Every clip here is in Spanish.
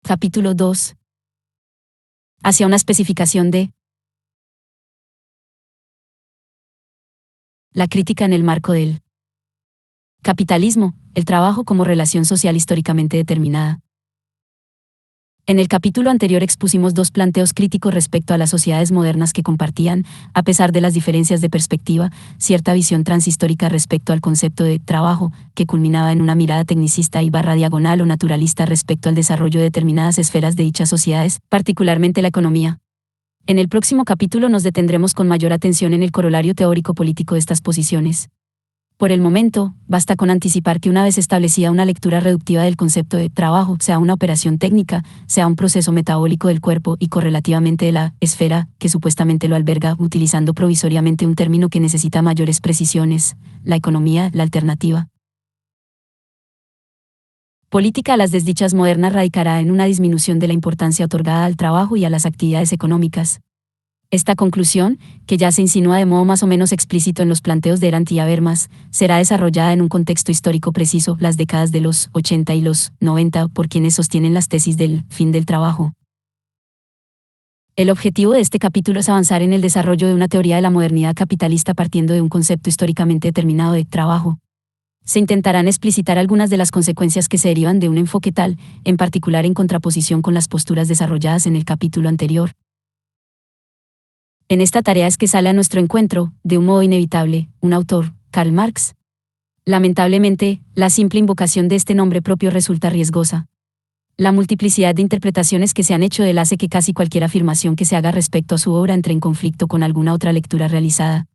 Capítulo 2. Hacia una especificación de la crítica en el marco del capitalismo, el trabajo como relación social históricamente determinada. En el capítulo anterior expusimos dos planteos críticos respecto a las sociedades modernas que compartían, a pesar de las diferencias de perspectiva, cierta visión transhistórica respecto al concepto de trabajo, que culminaba en una mirada tecnicista y diagonal o naturalista respecto al desarrollo de determinadas esferas de dichas sociedades, particularmente la economía. En el próximo capítulo nos detendremos con mayor atención en el corolario teórico-político de estas posiciones. Por el momento, basta con anticipar que una vez establecida una lectura reductiva del concepto de trabajo, sea una operación técnica, sea un proceso metabólico del cuerpo y correlativamente de la esfera que supuestamente lo alberga, utilizando provisoriamente un término que necesita mayores precisiones, la economía, la alternativa política a las desdichas modernas radicará en una disminución de la importancia otorgada al trabajo y a las actividades económicas. Esta conclusión, que ya se insinúa de modo más o menos explícito en los planteos de Arendt y Habermas, será desarrollada en un contexto histórico preciso, las décadas de los 80 y los 90, por quienes sostienen las tesis del fin del trabajo. El objetivo de este capítulo es avanzar en el desarrollo de una teoría de la modernidad capitalista partiendo de un concepto históricamente determinado de trabajo. Se intentarán explicitar algunas de las consecuencias que se derivan de un enfoque tal, en particular en contraposición con las posturas desarrolladas en el capítulo anterior. En esta tarea es que sale a nuestro encuentro, de un modo inevitable, un autor, Karl Marx. Lamentablemente, la simple invocación de este nombre propio resulta riesgosa. La multiplicidad de interpretaciones que se han hecho de él hace que casi cualquier afirmación que se haga respecto a su obra entre en conflicto con alguna otra lectura realizada.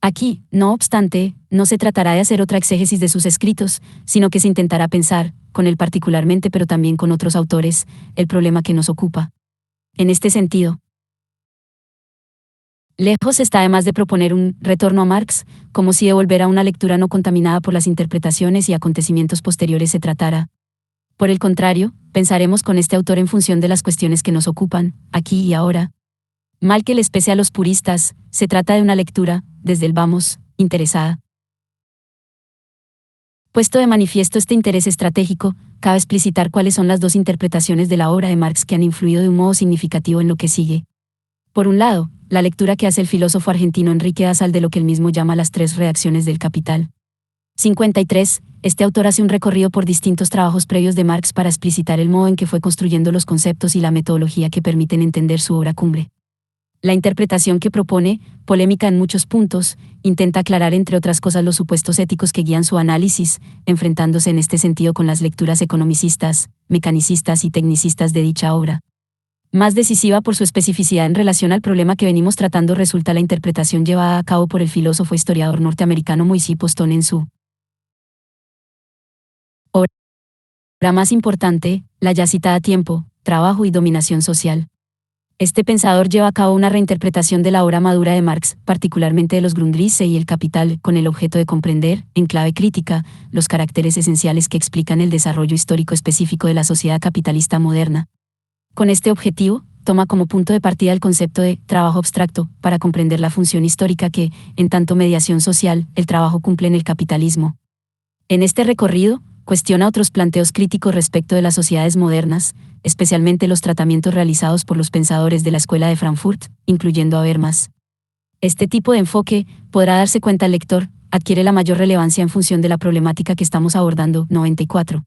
Aquí, no obstante, no se tratará de hacer otra exégesis de sus escritos, sino que se intentará pensar, con él particularmente pero también con otros autores, el problema que nos ocupa. En este sentido, lejos está además de proponer un retorno a Marx, como si de volver a una lectura no contaminada por las interpretaciones y acontecimientos posteriores se tratara. Por el contrario, pensaremos con este autor en función de las cuestiones que nos ocupan, aquí y ahora. Mal que les pese a los puristas, se trata de una lectura, desde el vamos, interesada. Puesto de manifiesto este interés estratégico, cabe explicitar cuáles son las dos interpretaciones de la obra de Marx que han influido de un modo significativo en lo que sigue. Por un lado, la lectura que hace el filósofo argentino Enrique Asal de lo que él mismo llama las tres reacciones del capital. 53. Este autor hace un recorrido por distintos trabajos previos de Marx para explicitar el modo en que fue construyendo los conceptos y la metodología que permiten entender su obra cumbre. La interpretación que propone, polémica en muchos puntos, intenta aclarar entre otras cosas los supuestos éticos que guían su análisis, enfrentándose en este sentido con las lecturas economicistas, mecanicistas y tecnicistas de dicha obra. Más decisiva por su especificidad en relación al problema que venimos tratando resulta la interpretación llevada a cabo por el filósofo e historiador norteamericano Moisés Poston en su obra más importante, la ya citada Tiempo, Trabajo y Dominación Social. Este pensador lleva a cabo una reinterpretación de la obra madura de Marx, particularmente de los Grundrisse y el Capital, con el objeto de comprender, en clave crítica, los caracteres esenciales que explican el desarrollo histórico específico de la sociedad capitalista moderna. Con este objetivo, toma como punto de partida el concepto de trabajo abstracto, para comprender la función histórica que, en tanto mediación social, el trabajo cumple en el capitalismo. En este recorrido, cuestiona otros planteos críticos respecto de las sociedades modernas, especialmente los tratamientos realizados por los pensadores de la Escuela de Frankfurt, incluyendo a Habermas. Este tipo de enfoque, podrá darse cuenta el lector, adquiere la mayor relevancia en función de la problemática que estamos abordando. 94.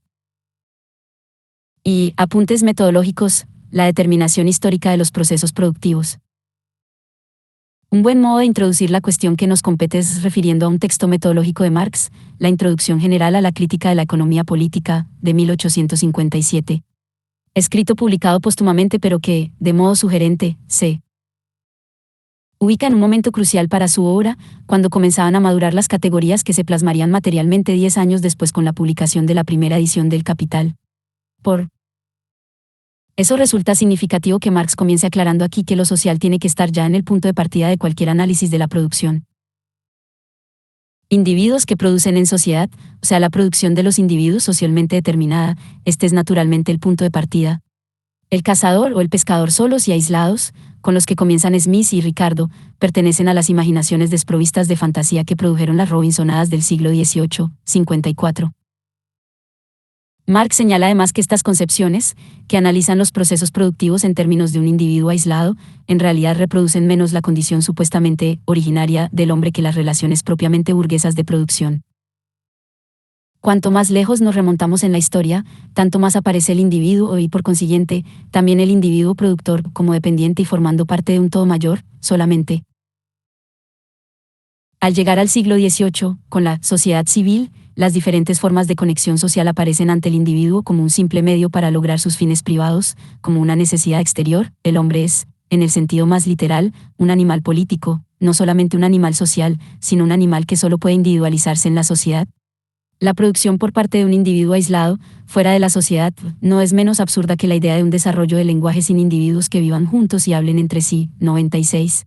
Y, apuntes metodológicos, la determinación histórica de los procesos productivos. Un buen modo de introducir la cuestión que nos compete es refiriendo a un texto metodológico de Marx, la Introducción General a la Crítica de la Economía Política, de 1857. Escrito publicado póstumamente pero que, de modo sugerente, se ubica en un momento crucial para su obra, cuando comenzaban a madurar las categorías que se plasmarían materialmente 10 años después con la publicación de la primera edición del Capital. Por eso resulta significativo que Marx comience aclarando aquí que lo social tiene que estar ya en el punto de partida de cualquier análisis de la producción. Individuos que producen en sociedad, o sea, la producción de los individuos socialmente determinada, este es naturalmente el punto de partida. El cazador o el pescador solos y aislados, con los que comienzan Smith y Ricardo, pertenecen a las imaginaciones desprovistas de fantasía que produjeron las Robinsonadas del siglo XVIII, 54. Marx señala además que estas concepciones, que analizan los procesos productivos en términos de un individuo aislado, en realidad reproducen menos la condición supuestamente originaria del hombre que las relaciones propiamente burguesas de producción. Cuanto más lejos nos remontamos en la historia, tanto más aparece el individuo y, por consiguiente, también el individuo productor como dependiente y formando parte de un todo mayor, solamente. Al llegar al siglo XVIII, con la sociedad civil, las diferentes formas de conexión social aparecen ante el individuo como un simple medio para lograr sus fines privados, como una necesidad exterior. El hombre es, en el sentido más literal, un animal político, no solamente un animal social, sino un animal que solo puede individualizarse en la sociedad. La producción por parte de un individuo aislado, fuera de la sociedad, no es menos absurda que la idea de un desarrollo del lenguaje sin individuos que vivan juntos y hablen entre sí. 96.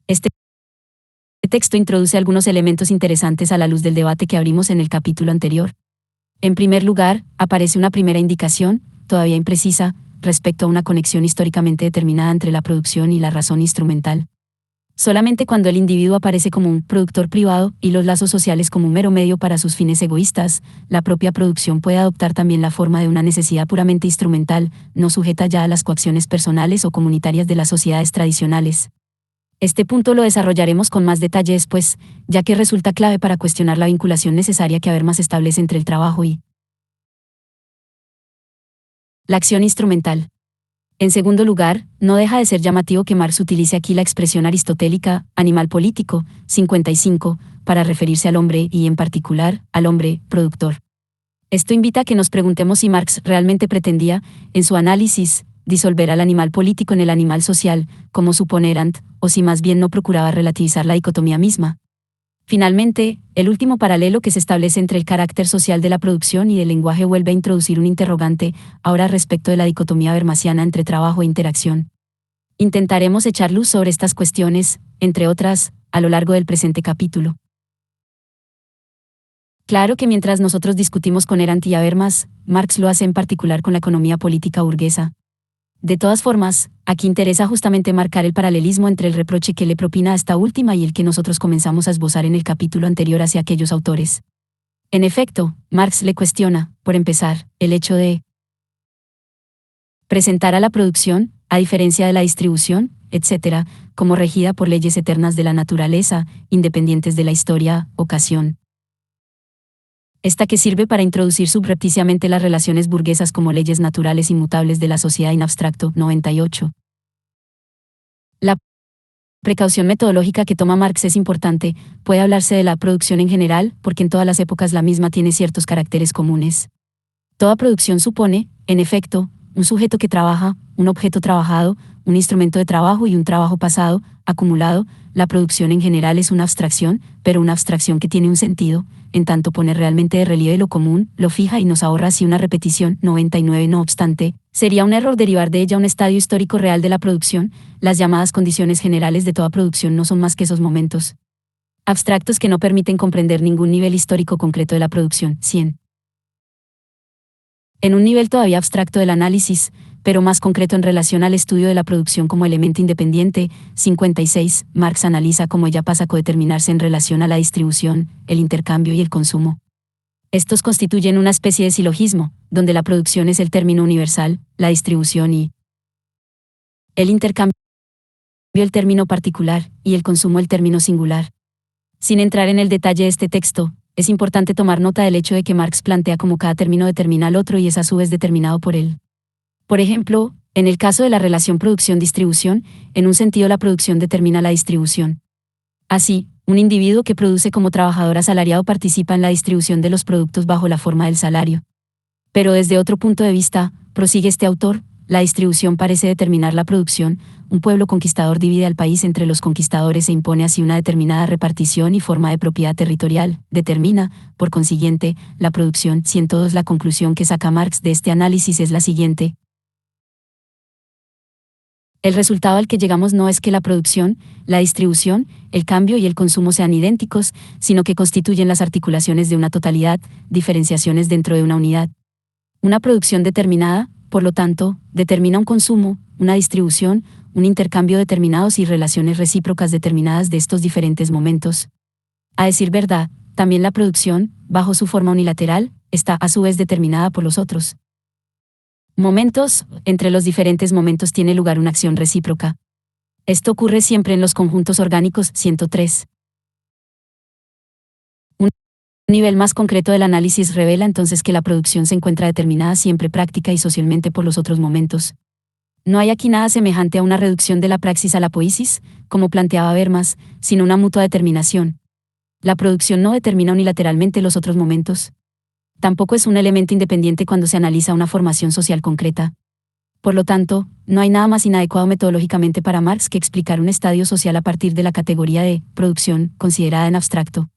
Este texto introduce algunos elementos interesantes a la luz del debate que abrimos en el capítulo anterior. En primer lugar, aparece una primera indicación, todavía imprecisa, respecto a una conexión históricamente determinada entre la producción y la razón instrumental. Solamente cuando el individuo aparece como un productor privado y los lazos sociales como un mero medio para sus fines egoístas, la propia producción puede adoptar también la forma de una necesidad puramente instrumental, no sujeta ya a las coacciones personales o comunitarias de las sociedades tradicionales. Este punto lo desarrollaremos con más detalle después, ya que resulta clave para cuestionar la vinculación necesaria que Habermas establece entre el trabajo y la acción instrumental. En segundo lugar, no deja de ser llamativo que Marx utilice aquí la expresión aristotélica, animal político, 55, para referirse al hombre y, en particular, al hombre productor. Esto invita a que nos preguntemos si Marx realmente pretendía, en su análisis, disolver al animal político en el animal social, como supone Arendt, o si más bien no procuraba relativizar la dicotomía misma. Finalmente, el último paralelo que se establece entre el carácter social de la producción y del lenguaje vuelve a introducir un interrogante, ahora respecto de la dicotomía habermasiana entre trabajo e interacción. Intentaremos echar luz sobre estas cuestiones, entre otras, a lo largo del presente capítulo. Claro que mientras nosotros discutimos con Arendt y Habermas, Marx lo hace en particular con la economía política burguesa. De todas formas, aquí interesa justamente marcar el paralelismo entre el reproche que le propina a esta última y el que nosotros comenzamos a esbozar en el capítulo anterior hacia aquellos autores. En efecto, Marx le cuestiona, por empezar, el hecho de presentar a la producción, a diferencia de la distribución, etc., como regida por leyes eternas de la naturaleza, independientes de la historia, ocasión. Esta que sirve para introducir subrepticiamente las relaciones burguesas como leyes naturales inmutables de la sociedad in abstracto. 98. La precaución metodológica que toma Marx es importante, puede hablarse de la producción en general, porque en todas las épocas la misma tiene ciertos caracteres comunes. Toda producción supone, en efecto, un sujeto que trabaja, un objeto trabajado, un instrumento de trabajo y un trabajo pasado, acumulado. La producción en general es una abstracción, pero una abstracción que tiene un sentido, en tanto pone realmente de relieve lo común, lo fija y nos ahorra así una repetición. 99. No obstante, sería un error derivar de ella un estadio histórico real de la producción. Las llamadas condiciones generales de toda producción no son más que esos momentos abstractos que no permiten comprender ningún nivel histórico concreto de la producción. 100. En un nivel todavía abstracto del análisis, pero más concreto en relación al estudio de la producción como elemento independiente. 56. Marx analiza cómo ella pasa a codeterminarse en relación a la distribución, el intercambio y el consumo. Estos constituyen una especie de silogismo, donde la producción es el término universal, la distribución y el intercambio el término particular, y el consumo el término singular. Sin entrar en el detalle de este texto, es importante tomar nota del hecho de que Marx plantea cómo cada término determina al otro y es a su vez determinado por él. Por ejemplo, en el caso de la relación producción-distribución, en un sentido la producción determina la distribución. Así, un individuo que produce como trabajador asalariado participa en la distribución de los productos bajo la forma del salario. Pero desde otro punto de vista, prosigue este autor, la distribución parece determinar la producción. Un pueblo conquistador divide al país entre los conquistadores e impone así una determinada repartición y forma de propiedad territorial, determina, por consiguiente, la producción. 102. La conclusión que saca Marx de este análisis es la siguiente. El resultado al que llegamos no es que la producción, la distribución, el cambio y el consumo sean idénticos, sino que constituyen las articulaciones de una totalidad, diferenciaciones dentro de una unidad. Una producción determinada, por lo tanto, determina un consumo, una distribución, un intercambio determinados y relaciones recíprocas determinadas de estos diferentes momentos. A decir verdad, también la producción, bajo su forma unilateral, está a su vez determinada por los otros momentos. Entre los diferentes momentos tiene lugar una acción recíproca. Esto ocurre siempre en los conjuntos orgánicos. 103. Un nivel más concreto del análisis revela entonces que la producción se encuentra determinada siempre práctica y socialmente por los otros momentos. No hay aquí nada semejante a una reducción de la praxis a la poiesis, como planteaba Habermas, sino una mutua determinación. La producción no determina unilateralmente los otros momentos. Tampoco es un elemento independiente cuando se analiza una formación social concreta. Por lo tanto, no hay nada más inadecuado metodológicamente para Marx que explicar un estadio social a partir de la categoría de producción, considerada en abstracto.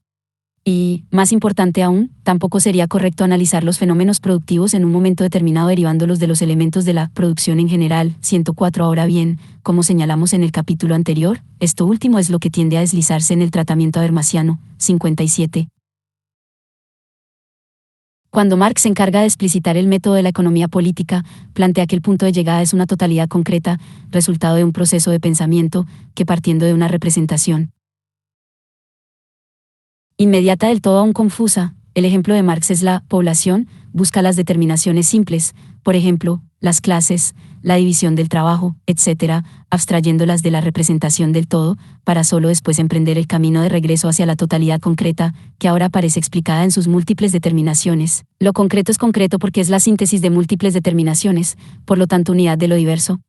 Y, más importante aún, tampoco sería correcto analizar los fenómenos productivos en un momento determinado derivándolos de los elementos de la producción en general. 104. Ahora bien, como señalamos en el capítulo anterior, esto último es lo que tiende a deslizarse en el tratamiento habermasiano. 57. Cuando Marx se encarga de explicitar el método de la economía política, plantea que el punto de llegada es una totalidad concreta, resultado de un proceso de pensamiento, que partiendo de una representación inmediata del todo aún confusa, el ejemplo de Marx es la población, busca las determinaciones simples, por ejemplo, las clases, la división del trabajo, etc., abstrayéndolas de la representación del todo, para solo después emprender el camino de regreso hacia la totalidad concreta, que ahora aparece explicada en sus múltiples determinaciones. Lo concreto es concreto porque es la síntesis de múltiples determinaciones, por lo tanto unidad de lo diverso.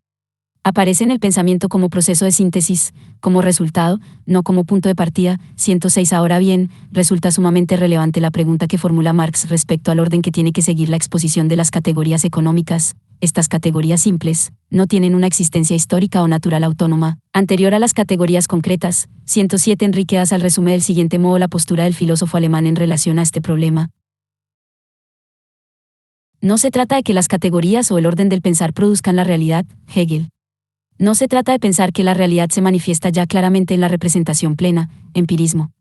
Aparece en el pensamiento como proceso de síntesis, como resultado, no como punto de partida. 106. Ahora bien, resulta sumamente relevante la pregunta que formula Marx respecto al orden que tiene que seguir la exposición de las categorías económicas. Estas categorías simples no tienen una existencia histórica o natural autónoma, anterior a las categorías concretas. 107. Enrique Asal resume del siguiente modo la postura del filósofo alemán en relación a este problema. No se trata de que las categorías o el orden del pensar produzcan la realidad, Hegel. No se trata de pensar que la realidad se manifiesta ya claramente en la representación plena, empirismo.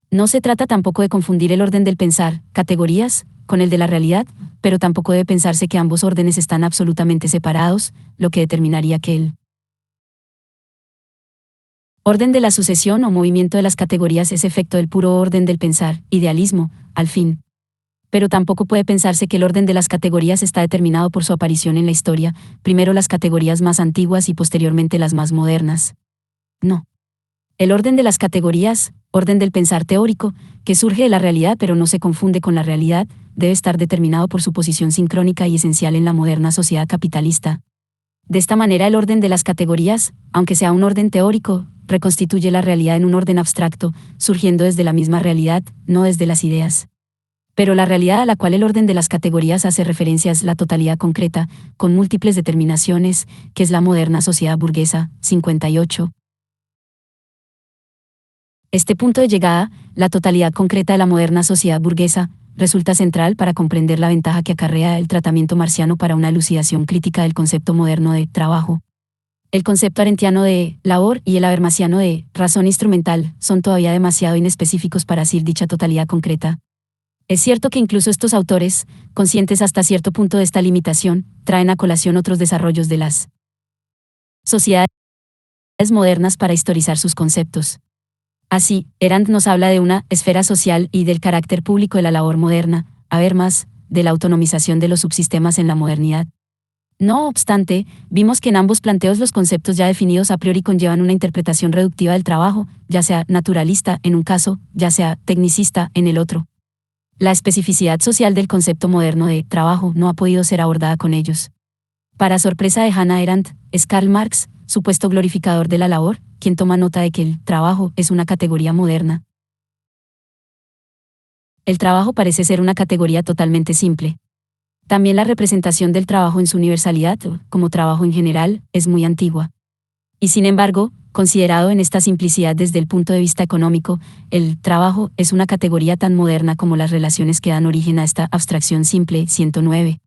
No se trata tampoco de confundir el orden del pensar, categorías, con el de la realidad, pero tampoco debe pensarse que ambos órdenes están absolutamente separados, lo que determinaría que el orden de la sucesión o movimiento de las categorías es efecto del puro orden del pensar, idealismo, al fin. Pero tampoco puede pensarse que el orden de las categorías está determinado por su aparición en la historia, primero las categorías más antiguas y posteriormente las más modernas. No. El orden de las categorías, orden del pensar teórico, que surge de la realidad pero no se confunde con la realidad, debe estar determinado por su posición sincrónica y esencial en la moderna sociedad capitalista. De esta manera el orden de las categorías, aunque sea un orden teórico, reconstituye la realidad en un orden abstracto, surgiendo desde la misma realidad, no desde las ideas. Pero la realidad a la cual el orden de las categorías hace referencia es la totalidad concreta, con múltiples determinaciones, que es la moderna sociedad burguesa. 58. Este punto de llegada, la totalidad concreta de la moderna sociedad burguesa, resulta central para comprender la ventaja que acarrea el tratamiento marxiano para una elucidación crítica del concepto moderno de trabajo. El concepto arendtiano de labor y el habermasiano de razón instrumental son todavía demasiado inespecíficos para asir dicha totalidad concreta. Es cierto que incluso estos autores, conscientes hasta cierto punto de esta limitación, traen a colación otros desarrollos de las sociedades modernas para historizar sus conceptos. Así, Erand nos habla de una esfera social y del carácter público de la labor moderna, Habermas, de la autonomización de los subsistemas en la modernidad. No obstante, vimos que en ambos planteos los conceptos ya definidos a priori conllevan una interpretación reductiva del trabajo, ya sea naturalista en un caso, ya sea tecnicista en el otro. La especificidad social del concepto moderno de trabajo no ha podido ser abordada con ellos. Para sorpresa de Hannah Arendt, es Karl Marx, supuesto glorificador de la labor, quien toma nota de que el trabajo es una categoría moderna. El trabajo parece ser una categoría totalmente simple. También la representación del trabajo en su universalidad, como trabajo en general, es muy antigua. Y sin embargo, considerado en esta simplicidad desde el punto de vista económico, el trabajo es una categoría tan moderna como las relaciones que dan origen a esta abstracción simple. 109.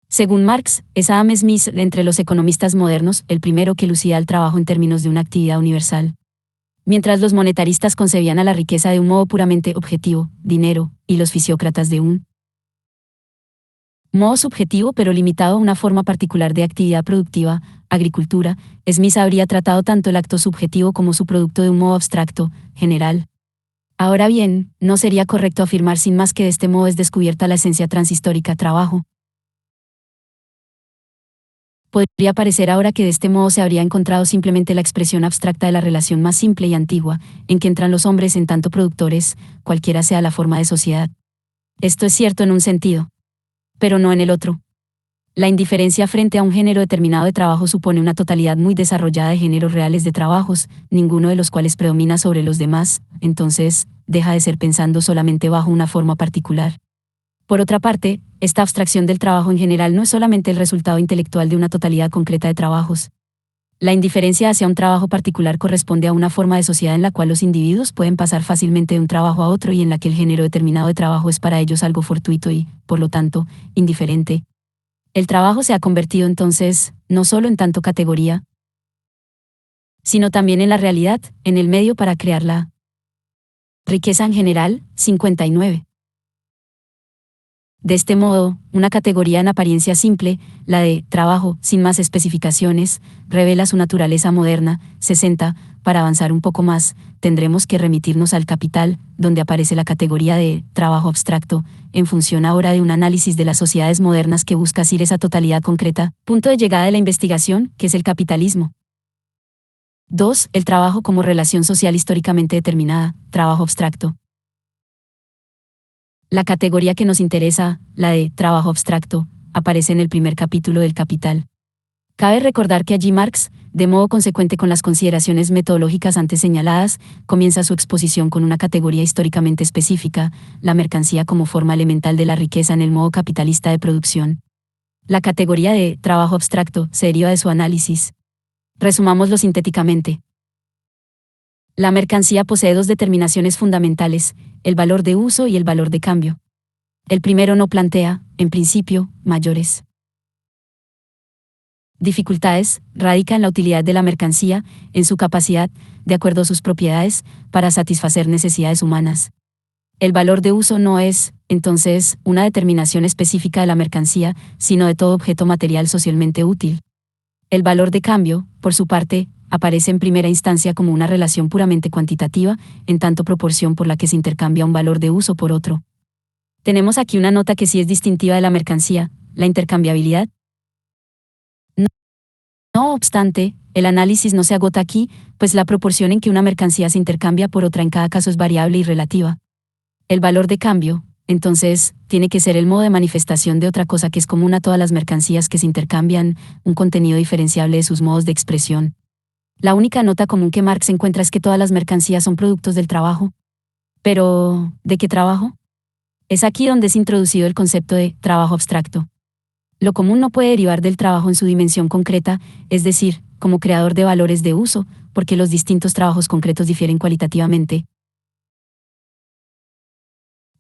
Según Marx, es Adam Smith entre los economistas modernos el primero que lucía el trabajo en términos de una actividad universal. Mientras los monetaristas concebían a la riqueza de un modo puramente objetivo, dinero, y los fisiócratas de un modo subjetivo pero limitado a una forma particular de actividad productiva, agricultura, Smith habría tratado tanto el acto subjetivo como su producto de un modo abstracto, general. Ahora bien, no sería correcto afirmar sin más que de este modo es descubierta la esencia transhistórica trabajo. Podría parecer ahora que de este modo se habría encontrado simplemente la expresión abstracta de la relación más simple y antigua, en que entran los hombres en tanto productores, cualquiera sea la forma de sociedad. Esto es cierto en un sentido, pero no en el otro. La indiferencia frente a un género determinado de trabajo supone una totalidad muy desarrollada de géneros reales de trabajos, ninguno de los cuales predomina sobre los demás, entonces, deja de ser pensando solamente bajo una forma particular. Por otra parte, esta abstracción del trabajo en general no es solamente el resultado intelectual de una totalidad concreta de trabajos. La indiferencia hacia un trabajo particular corresponde a una forma de sociedad en la cual los individuos pueden pasar fácilmente de un trabajo a otro y en la que el género determinado de trabajo es para ellos algo fortuito y, por lo tanto, indiferente. El trabajo se ha convertido entonces, no solo en tanto categoría, sino también en la realidad, en el medio para crear la riqueza en general. 59. De este modo, una categoría en apariencia simple, la de trabajo, sin más especificaciones, revela su naturaleza moderna. 60. Para avanzar un poco más, tendremos que remitirnos al Capital, donde aparece la categoría de trabajo abstracto, en función ahora de un análisis de las sociedades modernas que busca asir esa totalidad concreta, punto de llegada de la investigación, que es el capitalismo. 2. El trabajo como relación social históricamente determinada, trabajo abstracto. La categoría que nos interesa, la de trabajo abstracto, aparece en el primer capítulo del Capital. Cabe recordar que allí Marx, de modo consecuente con las consideraciones metodológicas antes señaladas, comienza su exposición con una categoría históricamente específica, la mercancía como forma elemental de la riqueza en el modo capitalista de producción. La categoría de trabajo abstracto se deriva de su análisis. Resumámoslo sintéticamente. La mercancía posee dos determinaciones fundamentales, el valor de uso y el valor de cambio. El primero no plantea, en principio, mayores dificultades, radica en la utilidad de la mercancía, en su capacidad, de acuerdo a sus propiedades, para satisfacer necesidades humanas. El valor de uso no es, entonces, una determinación específica de la mercancía, sino de todo objeto material socialmente útil. El valor de cambio, por su parte, aparece en primera instancia como una relación puramente cuantitativa, en tanto proporción por la que se intercambia un valor de uso por otro. Tenemos aquí una nota que sí es distintiva de la mercancía, la intercambiabilidad. No obstante, el análisis no se agota aquí, pues la proporción en que una mercancía se intercambia por otra en cada caso es variable y relativa. El valor de cambio, entonces, tiene que ser el modo de manifestación de otra cosa que es común a todas las mercancías que se intercambian, un contenido diferenciable de sus modos de expresión. La única nota común que Marx encuentra es que todas las mercancías son productos del trabajo. Pero, ¿de qué trabajo? Es aquí donde es introducido el concepto de trabajo abstracto. Lo común no puede derivar del trabajo en su dimensión concreta, es decir, como creador de valores de uso, porque los distintos trabajos concretos difieren cualitativamente.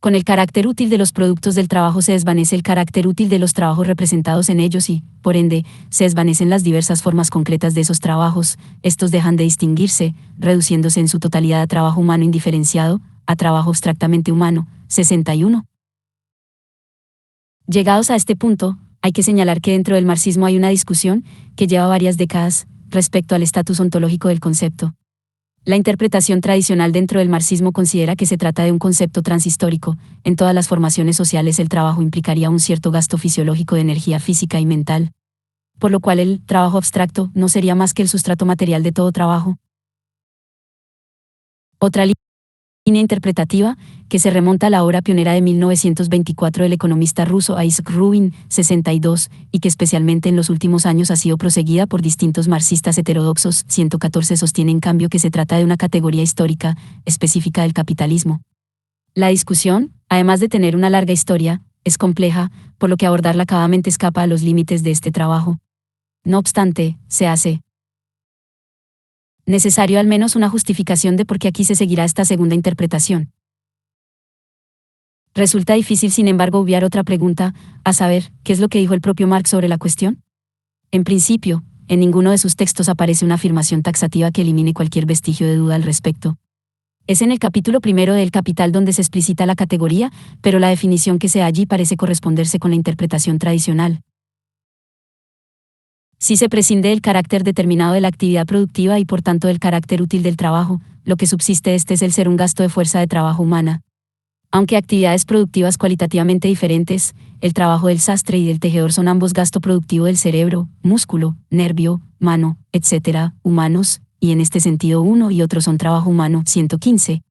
Con el carácter útil de los productos del trabajo se desvanece el carácter útil de los trabajos representados en ellos y, por ende, se desvanecen las diversas formas concretas de esos trabajos, estos dejan de distinguirse, reduciéndose en su totalidad a trabajo humano indiferenciado, a trabajo abstractamente humano. 61. Llegados a este punto, hay que señalar que dentro del marxismo hay una discusión, que lleva varias décadas, respecto al estatus ontológico del concepto. La interpretación tradicional dentro del marxismo considera que se trata de un concepto transhistórico. En todas las formaciones sociales el trabajo implicaría un cierto gasto fisiológico de energía física y mental, por lo cual el trabajo abstracto no sería más que el sustrato material de todo trabajo. Otra línea interpretativa, que se remonta a la obra pionera de 1924 del economista ruso Isaac Rubin, 62, y que especialmente en los últimos años ha sido proseguida por distintos marxistas heterodoxos, 114 sostiene en cambio que se trata de una categoría histórica, específica del capitalismo. La discusión, además de tener una larga historia, es compleja, por lo que abordarla cabamente escapa a los límites de este trabajo. No obstante, se hace necesario al menos una justificación de por qué aquí se seguirá esta segunda interpretación. Resulta difícil, sin embargo, obviar otra pregunta, a saber, ¿qué es lo que dijo el propio Marx sobre la cuestión? En principio, en ninguno de sus textos aparece una afirmación taxativa que elimine cualquier vestigio de duda al respecto. Es en el capítulo primero del Capital donde se explicita la categoría, pero la definición que se da allí parece corresponderse con la interpretación tradicional. Si se prescinde del carácter determinado de la actividad productiva y por tanto del carácter útil del trabajo, lo que subsiste de este es el ser un gasto de fuerza de trabajo humana. Aunque actividades productivas cualitativamente diferentes, el trabajo del sastre y del tejedor son ambos gasto productivo del cerebro, músculo, nervio, mano, etc., humanos, y en este sentido uno y otro son trabajo humano. 115.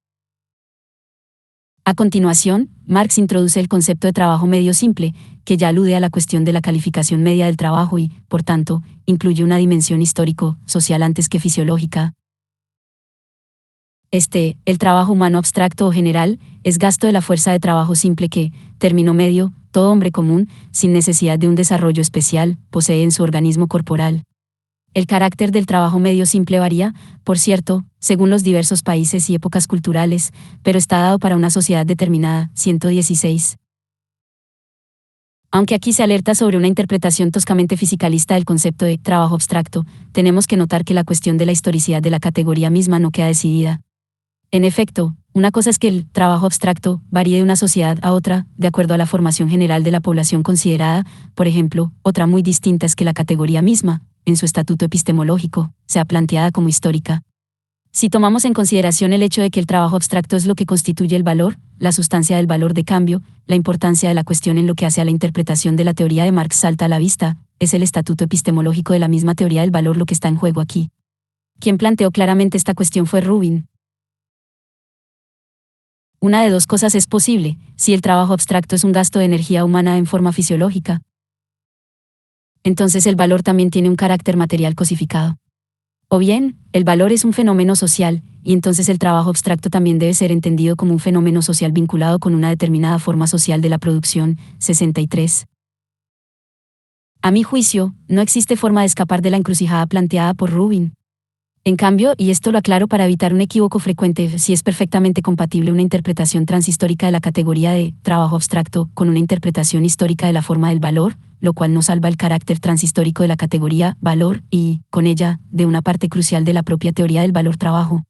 A continuación, Marx introduce el concepto de trabajo medio simple, que ya alude a la cuestión de la calificación media del trabajo y, por tanto, incluye una dimensión histórico-social antes que fisiológica. El trabajo humano abstracto o general, es gasto de la fuerza de trabajo simple que, término medio, todo hombre común, sin necesidad de un desarrollo especial, posee en su organismo corporal. El carácter del trabajo medio simple varía, por cierto, según los diversos países y épocas culturales, pero está dado para una sociedad determinada. 116. Aunque aquí se alerta sobre una interpretación toscamente fisicalista del concepto de trabajo abstracto, tenemos que notar que la cuestión de la historicidad de la categoría misma no queda decidida. En efecto, una cosa es que el trabajo abstracto varíe de una sociedad a otra, de acuerdo a la formación general de la población considerada, por ejemplo, otra muy distinta es que la categoría misma, en su estatuto epistemológico, sea planteada como histórica. Si tomamos en consideración el hecho de que el trabajo abstracto es lo que constituye el valor, la sustancia del valor de cambio, la importancia de la cuestión en lo que hace a la interpretación de la teoría de Marx salta a la vista, es el estatuto epistemológico de la misma teoría del valor lo que está en juego aquí. Quien planteó claramente esta cuestión fue Rubin. Una de dos cosas es posible, si el trabajo abstracto es un gasto de energía humana en forma fisiológica, entonces el valor también tiene un carácter material cosificado. O bien, el valor es un fenómeno social, y entonces el trabajo abstracto también debe ser entendido como un fenómeno social vinculado con una determinada forma social de la producción. 63. A mi juicio, no existe forma de escapar de la encrucijada planteada por Rubin. En cambio, y esto lo aclaro para evitar un equívoco frecuente, si es perfectamente compatible una interpretación transhistórica de la categoría de trabajo abstracto con una interpretación histórica de la forma del valor, lo cual no salva el carácter transhistórico de la categoría valor y, con ella, de una parte crucial de la propia teoría del valor-trabajo.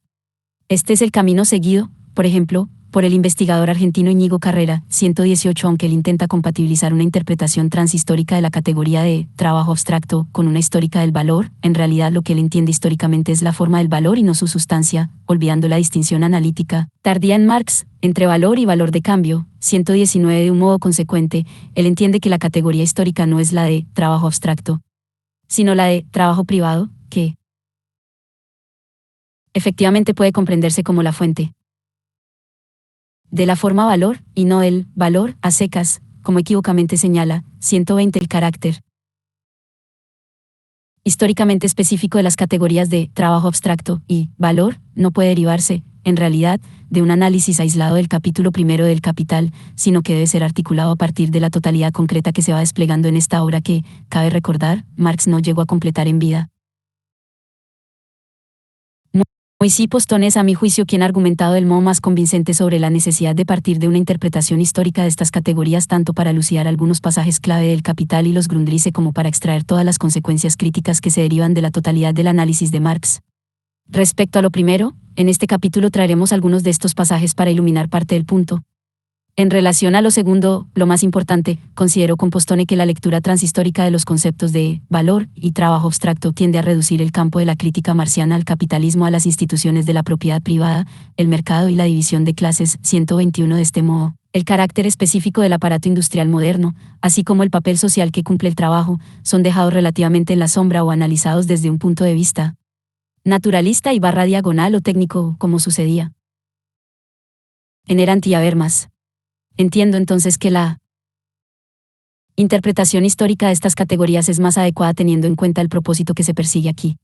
Este es el camino seguido, por ejemplo, por el investigador argentino Íñigo Carrera. 118. Aunque él intenta compatibilizar una interpretación transhistórica de la categoría de trabajo abstracto con una histórica del valor, en realidad lo que él entiende históricamente es la forma del valor y no su sustancia, olvidando la distinción analítica tardía en Marx entre valor y valor de cambio. 119. De un modo consecuente, él entiende que la categoría histórica no es la de trabajo abstracto, sino la de trabajo privado, que efectivamente puede comprenderse como la fuente de la forma valor, y no el valor a secas, como equívocamente señala. 120. El carácter históricamente específico de las categorías de trabajo abstracto y valor no puede derivarse, en realidad, de un análisis aislado del capítulo primero del Capital, sino que debe ser articulado a partir de la totalidad concreta que se va desplegando en esta obra que, cabe recordar, Marx no llegó a completar en vida. Moisés Postón es a mi juicio quien ha argumentado del modo más convincente sobre la necesidad de partir de una interpretación histórica de estas categorías tanto para elucidar algunos pasajes clave del Capital y los Grundrisse como para extraer todas las consecuencias críticas que se derivan de la totalidad del análisis de Marx. Respecto a lo primero, en este capítulo traeremos algunos de estos pasajes para iluminar parte del punto. En relación a lo segundo, lo más importante, considero con Postone que la lectura transhistórica de los conceptos de valor y trabajo abstracto tiende a reducir el campo de la crítica marxiana al capitalismo, a las instituciones de la propiedad privada, el mercado y la división de clases. 121. De este modo, el carácter específico del aparato industrial moderno, así como el papel social que cumple el trabajo, son dejados relativamente en la sombra o analizados desde un punto de vista naturalista y /diagonal o técnico, como sucedía en Erant y Habermas. Entiendo entonces que la interpretación histórica de estas categorías es más adecuada teniendo en cuenta el propósito que se persigue aquí.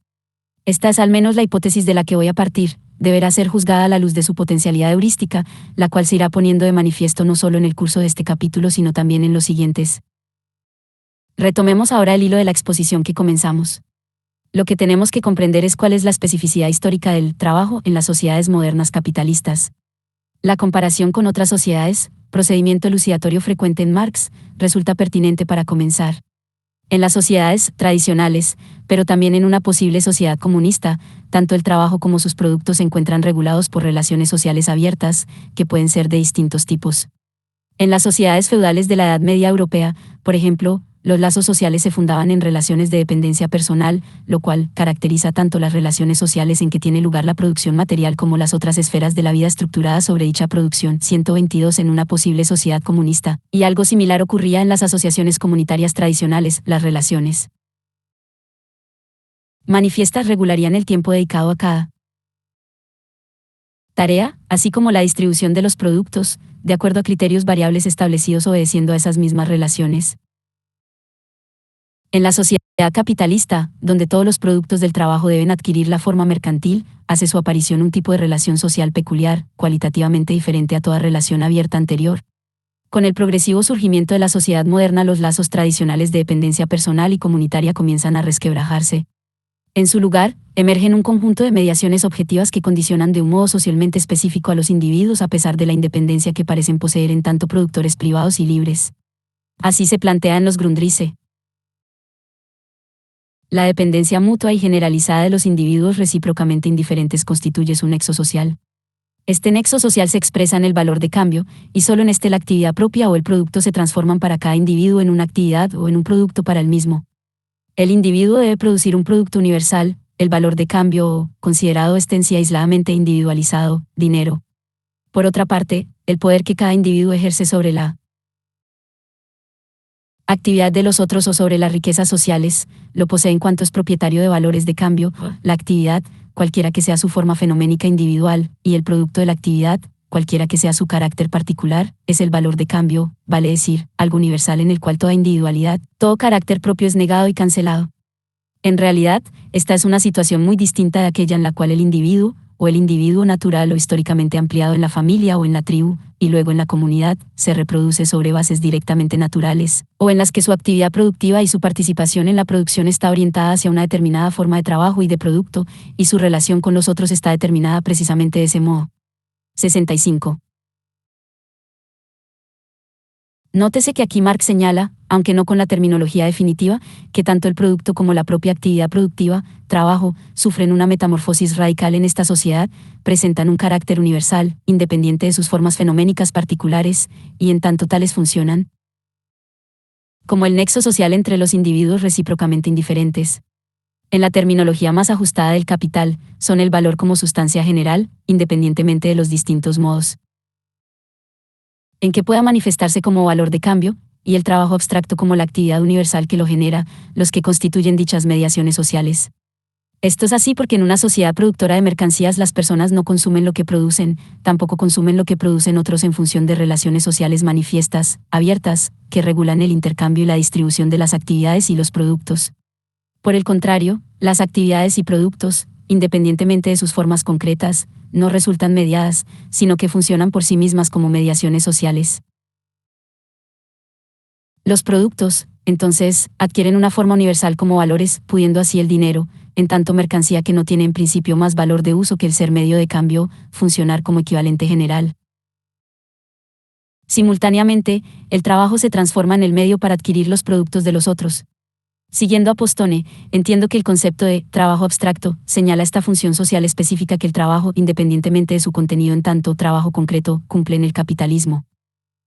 Esta es al menos la hipótesis de la que voy a partir, deberá ser juzgada a la luz de su potencialidad heurística, la cual se irá poniendo de manifiesto no solo en el curso de este capítulo sino también en los siguientes. Retomemos ahora el hilo de la exposición que comenzamos. Lo que tenemos que comprender es cuál es la especificidad histórica del trabajo en las sociedades modernas capitalistas. La comparación con otras sociedades, procedimiento elucidatorio frecuente en Marx, resulta pertinente para comenzar. En las sociedades tradicionales, pero también en una posible sociedad comunista, tanto el trabajo como sus productos se encuentran regulados por relaciones sociales abiertas, que pueden ser de distintos tipos. En las sociedades feudales de la Edad Media europea, por ejemplo, los lazos sociales se fundaban en relaciones de dependencia personal, lo cual caracteriza tanto las relaciones sociales en que tiene lugar la producción material como las otras esferas de la vida estructuradas sobre dicha producción. 122 En una posible sociedad comunista, y algo similar ocurría en las asociaciones comunitarias tradicionales, las relaciones manifiestas regularían el tiempo dedicado a cada tarea, así como la distribución de los productos, de acuerdo a criterios variables establecidos obedeciendo a esas mismas relaciones. En la sociedad capitalista, donde todos los productos del trabajo deben adquirir la forma mercantil, hace su aparición un tipo de relación social peculiar, cualitativamente diferente a toda relación abierta anterior. Con el progresivo surgimiento de la sociedad moderna, los lazos tradicionales de dependencia personal y comunitaria comienzan a resquebrajarse. En su lugar, emergen un conjunto de mediaciones objetivas que condicionan de un modo socialmente específico a los individuos a pesar de la independencia que parecen poseer en tanto productores privados y libres. Así se plantea en los Grundrisse. La dependencia mutua y generalizada de los individuos recíprocamente indiferentes constituye su nexo social. Este nexo social se expresa en el valor de cambio, y solo en este la actividad propia o el producto se transforman para cada individuo en una actividad o en un producto para el mismo. El individuo debe producir un producto universal, el valor de cambio o, considerado este en sí aisladamente individualizado, dinero. Por otra parte, el poder que cada individuo ejerce sobre la actividad de los otros o sobre las riquezas sociales, lo posee en cuanto es propietario de valores de cambio, la actividad, cualquiera que sea su forma fenoménica individual, y el producto de la actividad, cualquiera que sea su carácter particular, es el valor de cambio, vale decir, algo universal en el cual toda individualidad, todo carácter propio es negado y cancelado. En realidad, esta es una situación muy distinta de aquella en la cual el individuo, o el individuo natural o históricamente ampliado en la familia o en la tribu, y luego en la comunidad, se reproduce sobre bases directamente naturales, o en las que su actividad productiva y su participación en la producción está orientada hacia una determinada forma de trabajo y de producto, y su relación con los otros está determinada precisamente de ese modo. 65. Nótese que aquí Marx señala, aunque no con la terminología definitiva, que tanto el producto como la propia actividad productiva, trabajo, sufren una metamorfosis radical en esta sociedad, presentan un carácter universal, independiente de sus formas fenoménicas particulares, y en tanto tales funcionan como el nexo social entre los individuos recíprocamente indiferentes. En la terminología más ajustada del capital, son el valor como sustancia general, independientemente de los distintos modos en que pueda manifestarse como valor de cambio, y el trabajo abstracto como la actividad universal que lo genera, los que constituyen dichas mediaciones sociales. Esto es así porque en una sociedad productora de mercancías las personas no consumen lo que producen, tampoco consumen lo que producen otros en función de relaciones sociales manifiestas, abiertas, que regulan el intercambio y la distribución de las actividades y los productos. Por el contrario, las actividades y productos, independientemente de sus formas concretas, no resultan mediadas, sino que funcionan por sí mismas como mediaciones sociales. Los productos, entonces, adquieren una forma universal como valores, pudiendo así el dinero, en tanto mercancía que no tiene en principio más valor de uso que el ser medio de cambio, funcionar como equivalente general. Simultáneamente, el trabajo se transforma en el medio para adquirir los productos de los otros. Siguiendo a Postone, entiendo que el concepto de trabajo abstracto señala esta función social específica que el trabajo, independientemente de su contenido en tanto trabajo concreto, cumple en el capitalismo.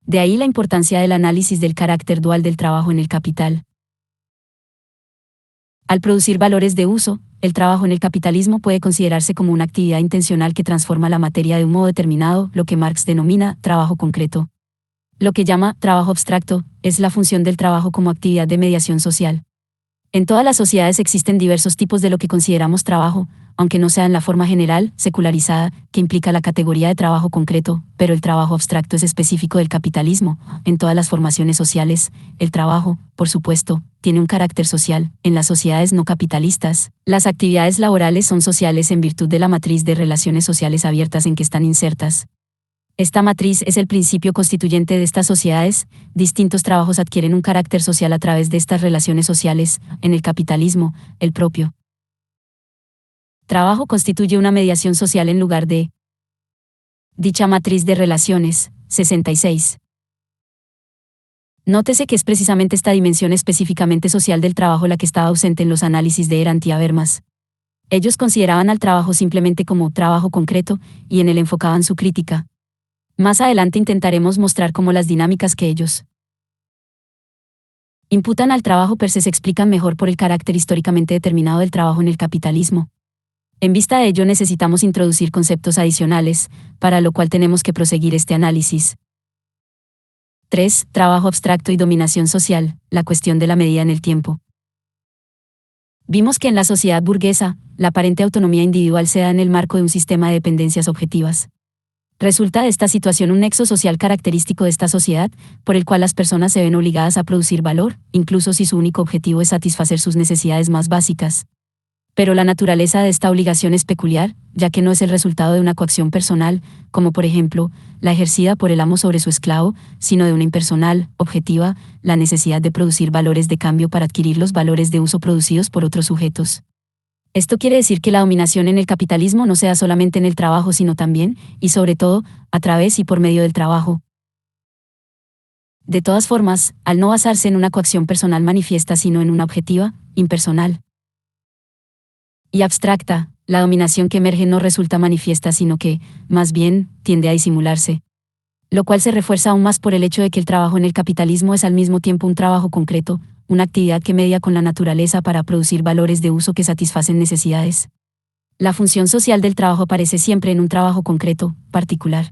De ahí la importancia del análisis del carácter dual del trabajo en el capital. Al producir valores de uso, el trabajo en el capitalismo puede considerarse como una actividad intencional que transforma la materia de un modo determinado, lo que Marx denomina trabajo concreto. Lo que llama trabajo abstracto es la función del trabajo como actividad de mediación social. En todas las sociedades existen diversos tipos de lo que consideramos trabajo, aunque no sea en la forma general, secularizada, que implica la categoría de trabajo concreto, pero el trabajo abstracto es específico del capitalismo. En todas las formaciones sociales, el trabajo, por supuesto, tiene un carácter social. En las sociedades no capitalistas, las actividades laborales son sociales en virtud de la matriz de relaciones sociales abiertas en que están insertas. Esta matriz es el principio constituyente de estas sociedades. Distintos trabajos adquieren un carácter social a través de estas relaciones sociales. En el capitalismo, el propio trabajo constituye una mediación social en lugar de dicha matriz de relaciones. 66. Nótese que es precisamente esta dimensión específicamente social del trabajo la que estaba ausente en los análisis de Erant y Habermas. Ellos consideraban al trabajo simplemente como trabajo concreto, y en él enfocaban su crítica. Más adelante intentaremos mostrar cómo las dinámicas que ellos Imputan al trabajo per se explican mejor por el carácter históricamente determinado del trabajo en el capitalismo. En vista de ello necesitamos introducir conceptos adicionales, para lo cual tenemos que proseguir este análisis. 3. Trabajo abstracto y dominación social, la cuestión de la medida en el tiempo. Vimos que en la sociedad burguesa, la aparente autonomía individual se da en el marco de un sistema de dependencias objetivas. Resulta de esta situación un nexo social característico de esta sociedad, por el cual las personas se ven obligadas a producir valor, incluso si su único objetivo es satisfacer sus necesidades más básicas. Pero la naturaleza de esta obligación es peculiar, ya que no es el resultado de una coacción personal, como por ejemplo, la ejercida por el amo sobre su esclavo, sino de una impersonal, objetiva, la necesidad de producir valores de cambio para adquirir los valores de uso producidos por otros sujetos. Esto quiere decir que la dominación en el capitalismo no se da solamente en el trabajo, sino también, y sobre todo, a través y por medio del trabajo. De todas formas, al no basarse en una coacción personal manifiesta, sino en una objetiva, impersonal y abstracta, la dominación que emerge no resulta manifiesta, sino que, más bien, tiende a disimularse. Lo cual se refuerza aún más por el hecho de que el trabajo en el capitalismo es al mismo tiempo un trabajo concreto, una actividad que media con la naturaleza para producir valores de uso que satisfacen necesidades. La función social del trabajo aparece siempre en un trabajo concreto, particular.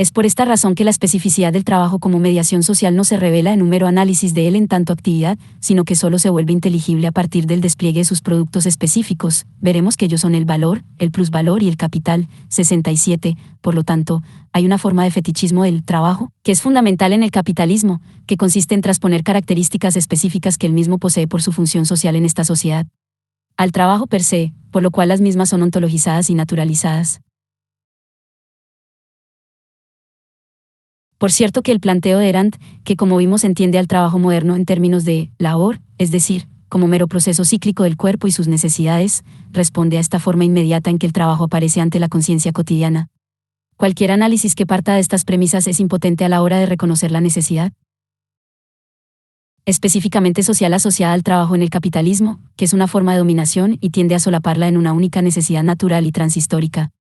Es por esta razón que la especificidad del trabajo como mediación social no se revela en un mero análisis de él en tanto actividad, sino que solo se vuelve inteligible a partir del despliegue de sus productos específicos. Veremos que ellos son el valor, el plusvalor y el capital. 67. Por lo tanto, hay una forma de fetichismo del trabajo, que es fundamental en el capitalismo, que consiste en transponer características específicas que él mismo posee por su función social en esta sociedad al trabajo per se, por lo cual las mismas son ontologizadas y naturalizadas. Por cierto que el planteo de Erant, que como vimos entiende al trabajo moderno en términos de labor, es decir, como mero proceso cíclico del cuerpo y sus necesidades, responde a esta forma inmediata en que el trabajo aparece ante la conciencia cotidiana. Cualquier análisis que parta de estas premisas es impotente a la hora de reconocer la necesidad específicamente social asociada al trabajo en el capitalismo, que es una forma de dominación y tiende a solaparla en una única necesidad natural y transhistórica.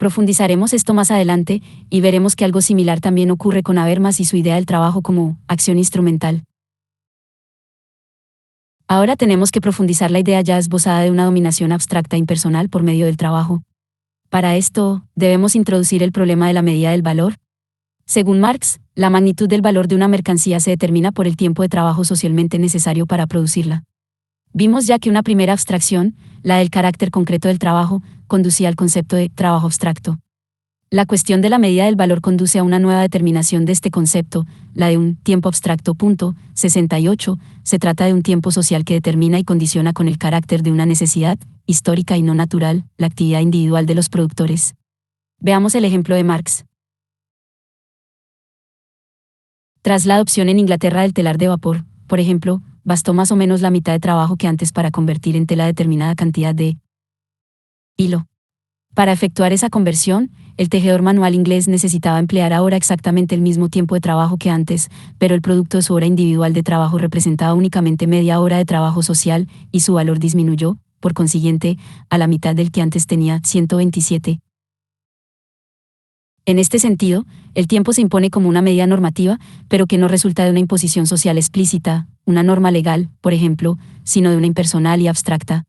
Profundizaremos esto más adelante, y veremos que algo similar también ocurre con Habermas y su idea del trabajo como acción instrumental. Ahora tenemos que profundizar la idea ya esbozada de una dominación abstracta e impersonal por medio del trabajo. Para esto, debemos introducir el problema de la medida del valor. Según Marx, la magnitud del valor de una mercancía se determina por el tiempo de trabajo socialmente necesario para producirla. Vimos ya que una primera abstracción, la del carácter concreto del trabajo, conducía al concepto de trabajo abstracto. La cuestión de la medida del valor conduce a una nueva determinación de este concepto, la de un tiempo abstracto. 68. Se trata de un tiempo social que determina y condiciona con el carácter de una necesidad, histórica y no natural, la actividad individual de los productores. Veamos el ejemplo de Marx. Tras la adopción en Inglaterra del telar de vapor, por ejemplo, bastó más o menos la mitad de trabajo que antes para convertir en tela determinada cantidad de hilo. Para efectuar esa conversión, el tejedor manual inglés necesitaba emplear ahora exactamente el mismo tiempo de trabajo que antes, pero el producto de su hora individual de trabajo representaba únicamente media hora de trabajo social, y su valor disminuyó, por consiguiente, a la mitad del que antes tenía, 127. En este sentido, el tiempo se impone como una medida normativa, pero que no resulta de una imposición social explícita, una norma legal, por ejemplo, sino de una impersonal y abstracta.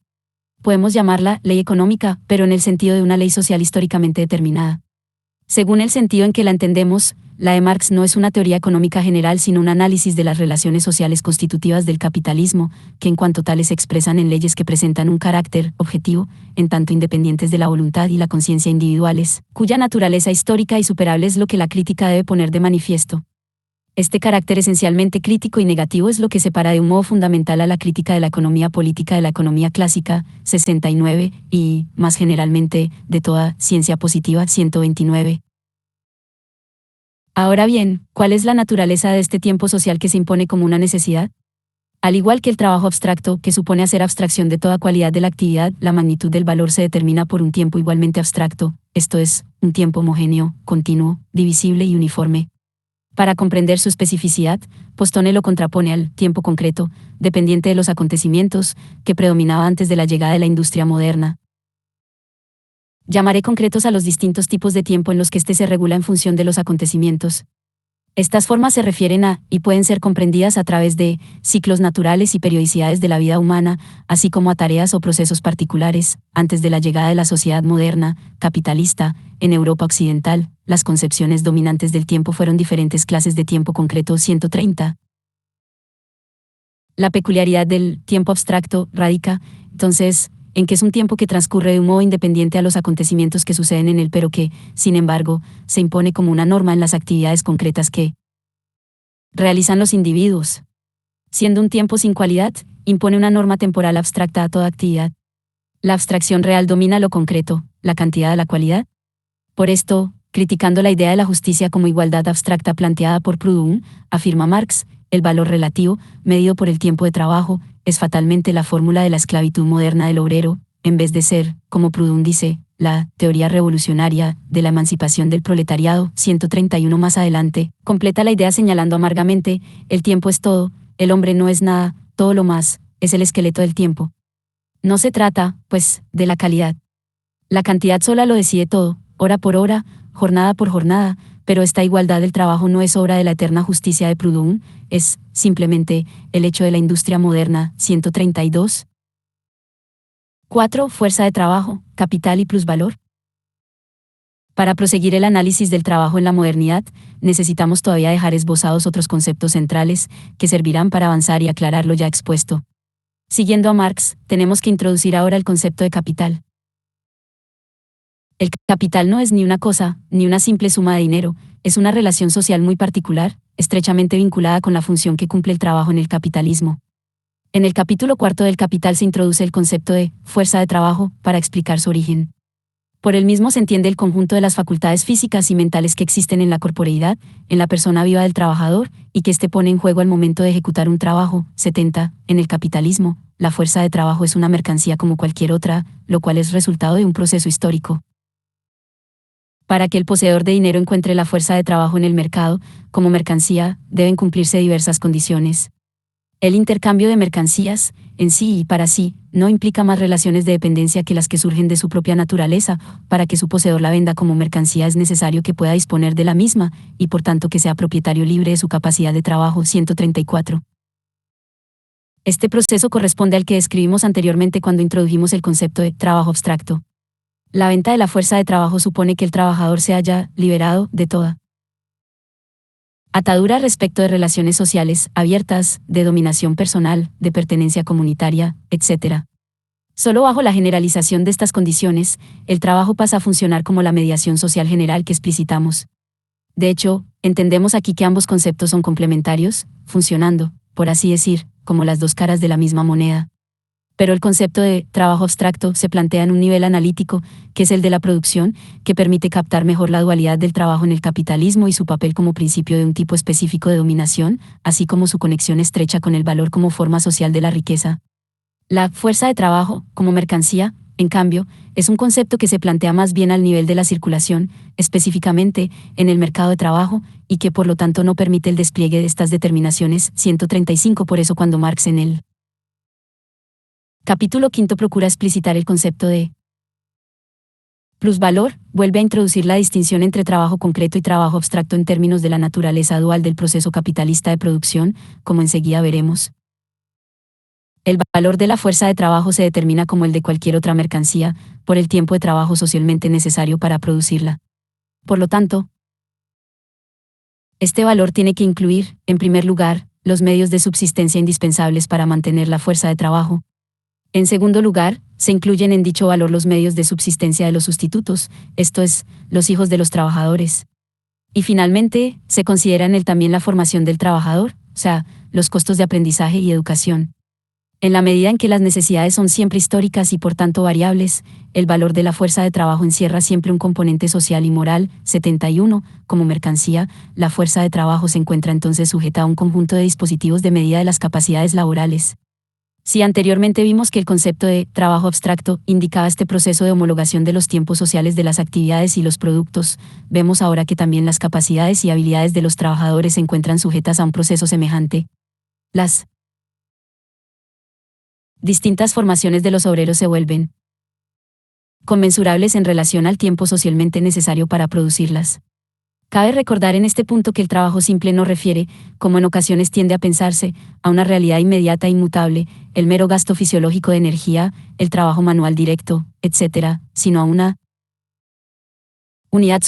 Podemos llamarla ley económica, pero en el sentido de una ley social históricamente determinada. Según el sentido en que la entendemos, la de Marx no es una teoría económica general, sino un análisis de las relaciones sociales constitutivas del capitalismo, que en cuanto tales se expresan en leyes que presentan un carácter objetivo, en tanto independientes de la voluntad y la conciencia individuales, cuya naturaleza histórica y superable es lo que la crítica debe poner de manifiesto. Este carácter esencialmente crítico y negativo es lo que separa de un modo fundamental a la crítica de la economía política de la economía clásica, 69, y, más generalmente, de toda ciencia positiva, 129. Ahora bien, ¿cuál es la naturaleza de este tiempo social que se impone como una necesidad? Al igual que el trabajo abstracto, que supone hacer abstracción de toda cualidad de la actividad, la magnitud del valor se determina por un tiempo igualmente abstracto, esto es, un tiempo homogéneo, continuo, divisible y uniforme. Para comprender su especificidad, Postone lo contrapone al tiempo concreto, dependiente de los acontecimientos, que predominaba antes de la llegada de la industria moderna. Llamaré concretos a los distintos tipos de tiempo en los que éste se regula en función de los acontecimientos. Estas formas se refieren a, y pueden ser comprendidas a través de, ciclos naturales y periodicidades de la vida humana, así como a tareas o procesos particulares. Antes de la llegada de la sociedad moderna, capitalista, en Europa Occidental, las concepciones dominantes del tiempo fueron diferentes clases de tiempo concreto 130. La peculiaridad del tiempo abstracto radica, entonces, en que es un tiempo que transcurre de un modo independiente a los acontecimientos que suceden en él, pero que, sin embargo, se impone como una norma en las actividades concretas que realizan los individuos. Siendo un tiempo sin cualidad, impone una norma temporal abstracta a toda actividad. La abstracción real domina lo concreto, la cantidad a la cualidad. Por esto, criticando la idea de la justicia como igualdad abstracta planteada por Proudhon, afirma Marx, el valor relativo, medido por el tiempo de trabajo, es fatalmente la fórmula de la esclavitud moderna del obrero, en vez de ser, como Proudhon dice, la teoría revolucionaria de la emancipación del proletariado. 131 más adelante, completa la idea señalando amargamente, el tiempo es todo, el hombre no es nada, todo lo más, es el esqueleto del tiempo. No se trata, pues, de la calidad. La cantidad sola lo decide todo, hora por hora, jornada por jornada, pero esta igualdad del trabajo no es obra de la eterna justicia de Proudhon, es, simplemente, el hecho de la industria moderna. 132. 4. Fuerza de trabajo, capital y plusvalor. Para proseguir el análisis del trabajo en la modernidad, necesitamos todavía dejar esbozados otros conceptos centrales, que servirán para avanzar y aclarar lo ya expuesto. Siguiendo a Marx, tenemos que introducir ahora el concepto de capital. El capital no es ni una cosa, ni una simple suma de dinero, es una relación social muy particular, estrechamente vinculada con la función que cumple el trabajo en el capitalismo. En el capítulo 4 del Capital se introduce el concepto de fuerza de trabajo para explicar su origen. Por el mismo se entiende el conjunto de las facultades físicas y mentales que existen en la corporeidad, en la persona viva del trabajador, y que éste pone en juego al momento de ejecutar un trabajo. 70. En el capitalismo, la fuerza de trabajo es una mercancía como cualquier otra, lo cual es resultado de un proceso histórico. Para que el poseedor de dinero encuentre la fuerza de trabajo en el mercado, como mercancía, deben cumplirse diversas condiciones. El intercambio de mercancías, en sí y para sí, no implica más relaciones de dependencia que las que surgen de su propia naturaleza. Para que su poseedor la venda como mercancía es necesario que pueda disponer de la misma, y por tanto que sea propietario libre de su capacidad de trabajo. 134. Este proceso corresponde al que describimos anteriormente cuando introdujimos el concepto de trabajo abstracto. La venta de la fuerza de trabajo supone que el trabajador se haya liberado de toda atadura respecto de relaciones sociales abiertas, de dominación personal, de pertenencia comunitaria, etc. Solo bajo la generalización de estas condiciones, el trabajo pasa a funcionar como la mediación social general que explicitamos. De hecho, entendemos aquí que ambos conceptos son complementarios, funcionando, por así decir, como las dos caras de la misma moneda. Pero el concepto de trabajo abstracto se plantea en un nivel analítico, que es el de la producción, que permite captar mejor la dualidad del trabajo en el capitalismo y su papel como principio de un tipo específico de dominación, así como su conexión estrecha con el valor como forma social de la riqueza. La fuerza de trabajo, como mercancía, en cambio, es un concepto que se plantea más bien al nivel de la circulación, específicamente, en el mercado de trabajo, y que por lo tanto no permite el despliegue de estas determinaciones. 135. Por eso cuando Marx en el Capítulo 5 procura explicitar el concepto de plusvalor, vuelve a introducir la distinción entre trabajo concreto y trabajo abstracto en términos de la naturaleza dual del proceso capitalista de producción, como enseguida veremos. El valor de la fuerza de trabajo se determina como el de cualquier otra mercancía, por el tiempo de trabajo socialmente necesario para producirla. Por lo tanto, este valor tiene que incluir, en primer lugar, los medios de subsistencia indispensables para mantener la fuerza de trabajo. En segundo lugar, se incluyen en dicho valor los medios de subsistencia de los sustitutos, esto es, los hijos de los trabajadores. Y finalmente, se considera en él también la formación del trabajador, o sea, los costos de aprendizaje y educación. En la medida en que las necesidades son siempre históricas y por tanto variables, el valor de la fuerza de trabajo encierra siempre un componente social y moral. 71. Como mercancía, la fuerza de trabajo se encuentra entonces sujeta a un conjunto de dispositivos de medida de las capacidades laborales. Si anteriormente vimos que el concepto de trabajo abstracto indicaba este proceso de homologación de los tiempos sociales de las actividades y los productos, vemos ahora que también las capacidades y habilidades de los trabajadores se encuentran sujetas a un proceso semejante. Las distintas formaciones de los obreros se vuelven conmensurables en relación al tiempo socialmente necesario para producirlas. Cabe recordar en este punto que el trabajo simple no refiere, como en ocasiones tiende a pensarse, a una realidad inmediata e inmutable, el mero gasto fisiológico de energía, el trabajo manual directo, etc., sino a una unidad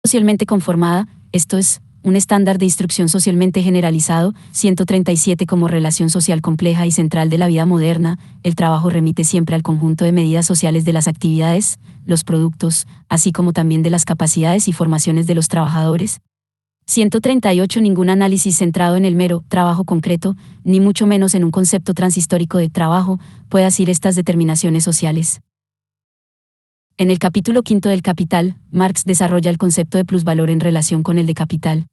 socialmente conformada, esto es, un estándar de instrucción socialmente generalizado. 137. Como relación social compleja y central de la vida moderna, el trabajo remite siempre al conjunto de medidas sociales de las actividades, los productos, así como también de las capacidades y formaciones de los trabajadores. 138. Ningún análisis centrado en el mero trabajo concreto, ni mucho menos en un concepto transhistórico de trabajo, puede hacer estas determinaciones sociales. En el capítulo 5 del Capital, Marx desarrolla el concepto de plusvalor en relación con el de capital.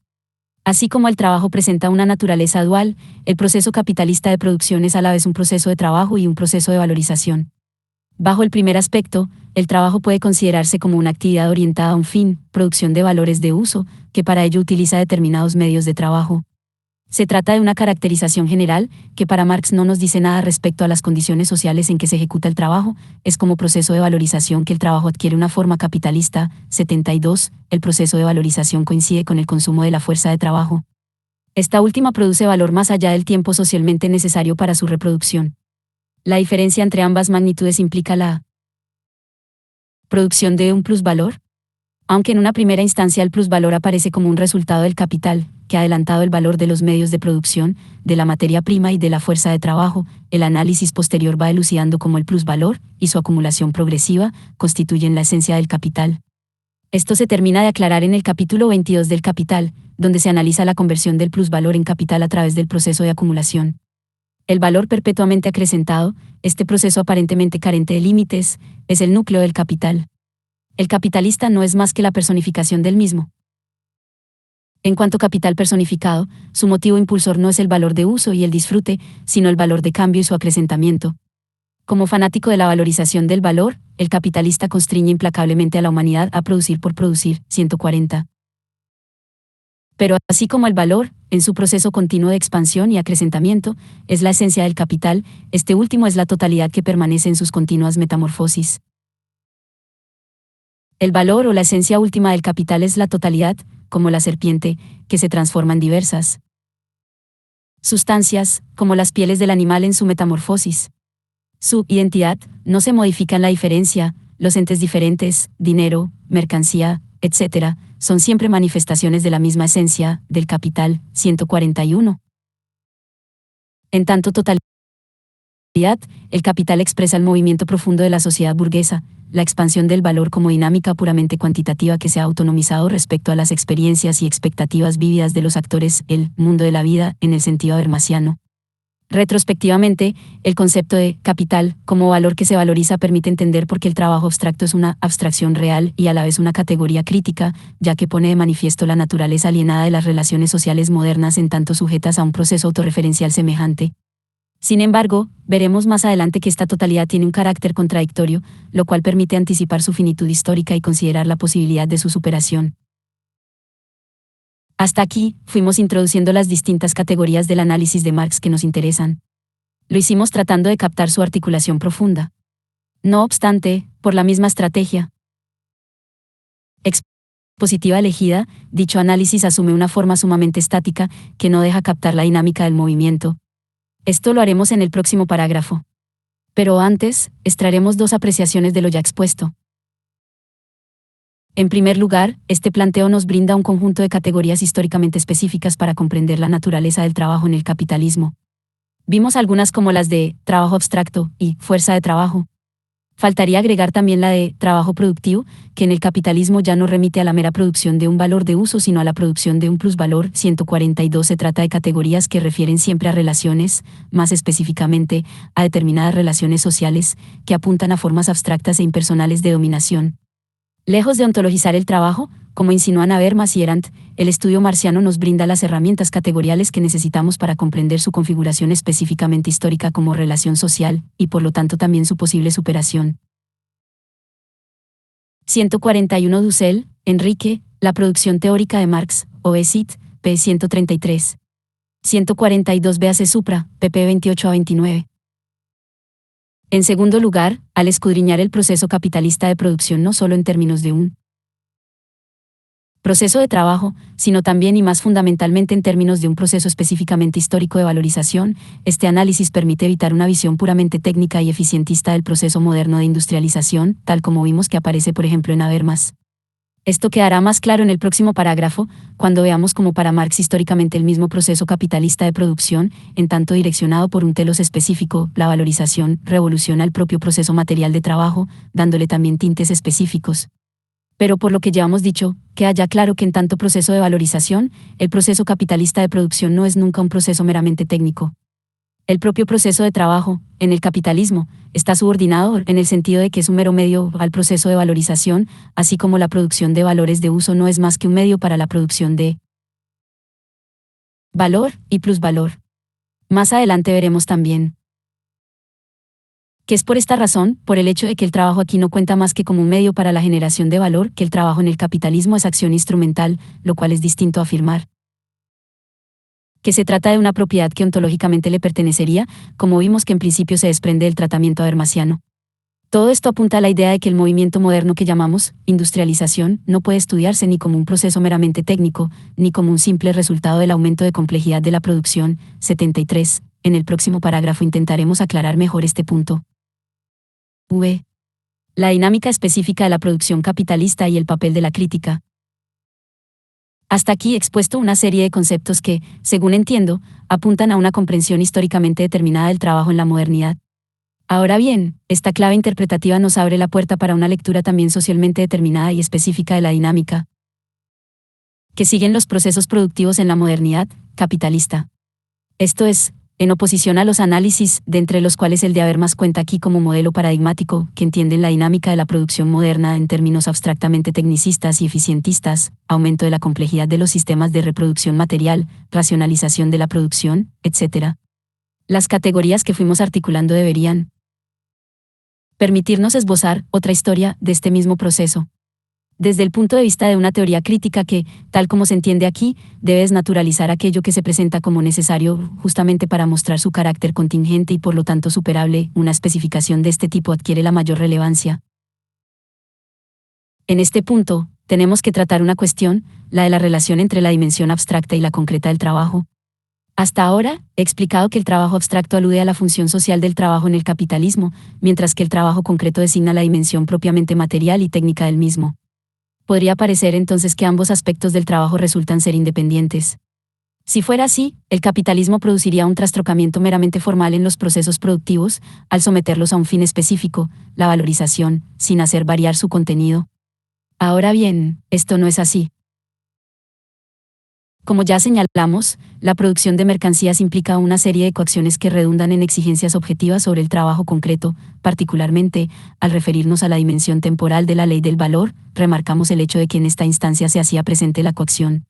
Así como el trabajo presenta una naturaleza dual, el proceso capitalista de producción es a la vez un proceso de trabajo y un proceso de valorización. Bajo el primer aspecto, el trabajo puede considerarse como una actividad orientada a un fin, producción de valores de uso, que para ello utiliza determinados medios de trabajo. Se trata de una caracterización general, que para Marx no nos dice nada respecto a las condiciones sociales en que se ejecuta el trabajo, es como proceso de valorización que el trabajo adquiere una forma capitalista. 72. El proceso de valorización coincide con el consumo de la fuerza de trabajo. Esta última produce valor más allá del tiempo socialmente necesario para su reproducción. La diferencia entre ambas magnitudes implica la producción de un plusvalor. Aunque en una primera instancia el plusvalor aparece como un resultado del capital, que ha adelantado el valor de los medios de producción, de la materia prima y de la fuerza de trabajo, el análisis posterior va elucidando cómo el plusvalor, y su acumulación progresiva, constituyen la esencia del capital. Esto se termina de aclarar en el capítulo 22 del Capital, donde se analiza la conversión del plusvalor en capital a través del proceso de acumulación. El valor perpetuamente acrecentado, este proceso aparentemente carente de límites, es el núcleo del capital. El capitalista no es más que la personificación del mismo. En cuanto capital personificado, su motivo impulsor no es el valor de uso y el disfrute, sino el valor de cambio y su acrecentamiento. Como fanático de la valorización del valor, el capitalista constriñe implacablemente a la humanidad a producir por producir. 140. Pero así como el valor, en su proceso continuo de expansión y acrecentamiento, es la esencia del capital, este último es la totalidad que permanece en sus continuas metamorfosis. El valor o la esencia última del capital es la totalidad, como la serpiente, que se transforma en diversas sustancias, como las pieles del animal en su metamorfosis. Su identidad no se modifica en la diferencia, los entes diferentes, dinero, mercancía, etc., son siempre manifestaciones de la misma esencia, del capital. 141. En tanto totalidad, el capital expresa el movimiento profundo de la sociedad burguesa, la expansión del valor como dinámica puramente cuantitativa que se ha autonomizado respecto a las experiencias y expectativas vívidas de los actores, el mundo de la vida, en el sentido habermasiano. Retrospectivamente, el concepto de capital como valor que se valoriza permite entender por qué el trabajo abstracto es una abstracción real y a la vez una categoría crítica, ya que pone de manifiesto la naturaleza alienada de las relaciones sociales modernas en tanto sujetas a un proceso autorreferencial semejante. Sin embargo, veremos más adelante que esta totalidad tiene un carácter contradictorio, lo cual permite anticipar su finitud histórica y considerar la posibilidad de su superación. Hasta aquí, fuimos introduciendo las distintas categorías del análisis de Marx que nos interesan. Lo hicimos tratando de captar su articulación profunda. No obstante, por la misma estrategia expositiva elegida, dicho análisis asume una forma sumamente estática, que no deja captar la dinámica del movimiento. Esto lo haremos en el próximo parágrafo. Pero antes, extraeremos dos apreciaciones de lo ya expuesto. En primer lugar, este planteo nos brinda un conjunto de categorías históricamente específicas para comprender la naturaleza del trabajo en el capitalismo. Vimos algunas como las de trabajo abstracto y fuerza de trabajo. Faltaría agregar también la de trabajo productivo, que en el capitalismo ya no remite a la mera producción de un valor de uso, sino a la producción de un plusvalor. 142. Se trata de categorías que refieren siempre a relaciones, más específicamente, a determinadas relaciones sociales, que apuntan a formas abstractas e impersonales de dominación. Lejos de ontologizar el trabajo, como insinúan Habermas y Arendt, el estudio marxiano nos brinda las herramientas categoriales que necesitamos para comprender su configuración específicamente histórica como relación social, y por lo tanto también su posible superación. 141. Dussel, Enrique, La producción teórica de Marx, OECIT, p. 133. 142. Véase Supra, pp. 28 a 29. En segundo lugar, al escudriñar el proceso capitalista de producción no solo en términos de un proceso de trabajo, sino también y más fundamentalmente en términos de un proceso específicamente histórico de valorización. Este análisis permite evitar una visión puramente técnica y eficientista del proceso moderno de industrialización, tal como vimos que aparece por ejemplo en Habermas. Esto quedará más claro en el próximo parágrafo, cuando veamos cómo para Marx históricamente el mismo proceso capitalista de producción, en tanto direccionado por un telos específico, la valorización, revoluciona el propio proceso material de trabajo, dándole también tintes específicos. Pero por lo que ya hemos dicho, queda ya claro que en tanto proceso de valorización, el proceso capitalista de producción no es nunca un proceso meramente técnico. El propio proceso de trabajo, en el capitalismo, está subordinado en el sentido de que es un mero medio al proceso de valorización, así como la producción de valores de uso no es más que un medio para la producción de valor y plusvalor. Más adelante veremos también que es por esta razón, por el hecho de que el trabajo aquí no cuenta más que como un medio para la generación de valor, que el trabajo en el capitalismo es acción instrumental, lo cual es distinto a afirmar que se trata de una propiedad que ontológicamente le pertenecería, como vimos que en principio se desprende del tratamiento habermasiano. Todo esto apunta a la idea de que el movimiento moderno que llamamos industrialización no puede estudiarse ni como un proceso meramente técnico, ni como un simple resultado del aumento de complejidad de la producción. 73. En el próximo parágrafo intentaremos aclarar mejor este punto. V. La dinámica específica de la producción capitalista y el papel de la crítica. Hasta aquí he expuesto una serie de conceptos que, según entiendo, apuntan a una comprensión históricamente determinada del trabajo en la modernidad. Ahora bien, esta clave interpretativa nos abre la puerta para una lectura también socialmente determinada y específica de la dinámica que siguen los procesos productivos en la modernidad capitalista. Esto es, en oposición a los análisis, de entre los cuales el de Habermas cuenta aquí como modelo paradigmático, que entienden la dinámica de la producción moderna en términos abstractamente tecnicistas y eficientistas, aumento de la complejidad de los sistemas de reproducción material, racionalización de la producción, etc. Las categorías que fuimos articulando deberían permitirnos esbozar otra historia de este mismo proceso. Desde el punto de vista de una teoría crítica que, tal como se entiende aquí, debe desnaturalizar aquello que se presenta como necesario justamente para mostrar su carácter contingente y por lo tanto superable, una especificación de este tipo adquiere la mayor relevancia. En este punto, tenemos que tratar una cuestión, la de la relación entre la dimensión abstracta y la concreta del trabajo. Hasta ahora, he explicado que el trabajo abstracto alude a la función social del trabajo en el capitalismo, mientras que el trabajo concreto designa la dimensión propiamente material y técnica del mismo. Podría parecer entonces que ambos aspectos del trabajo resultan ser independientes. Si fuera así, el capitalismo produciría un trastrocamiento meramente formal en los procesos productivos, al someterlos a un fin específico, la valorización, sin hacer variar su contenido. Ahora bien, esto no es así. Como ya señalamos, la producción de mercancías implica una serie de coacciones que redundan en exigencias objetivas sobre el trabajo concreto, particularmente, al referirnos a la dimensión temporal de la ley del valor, remarcamos el hecho de que en esta instancia se hacía presente la coacción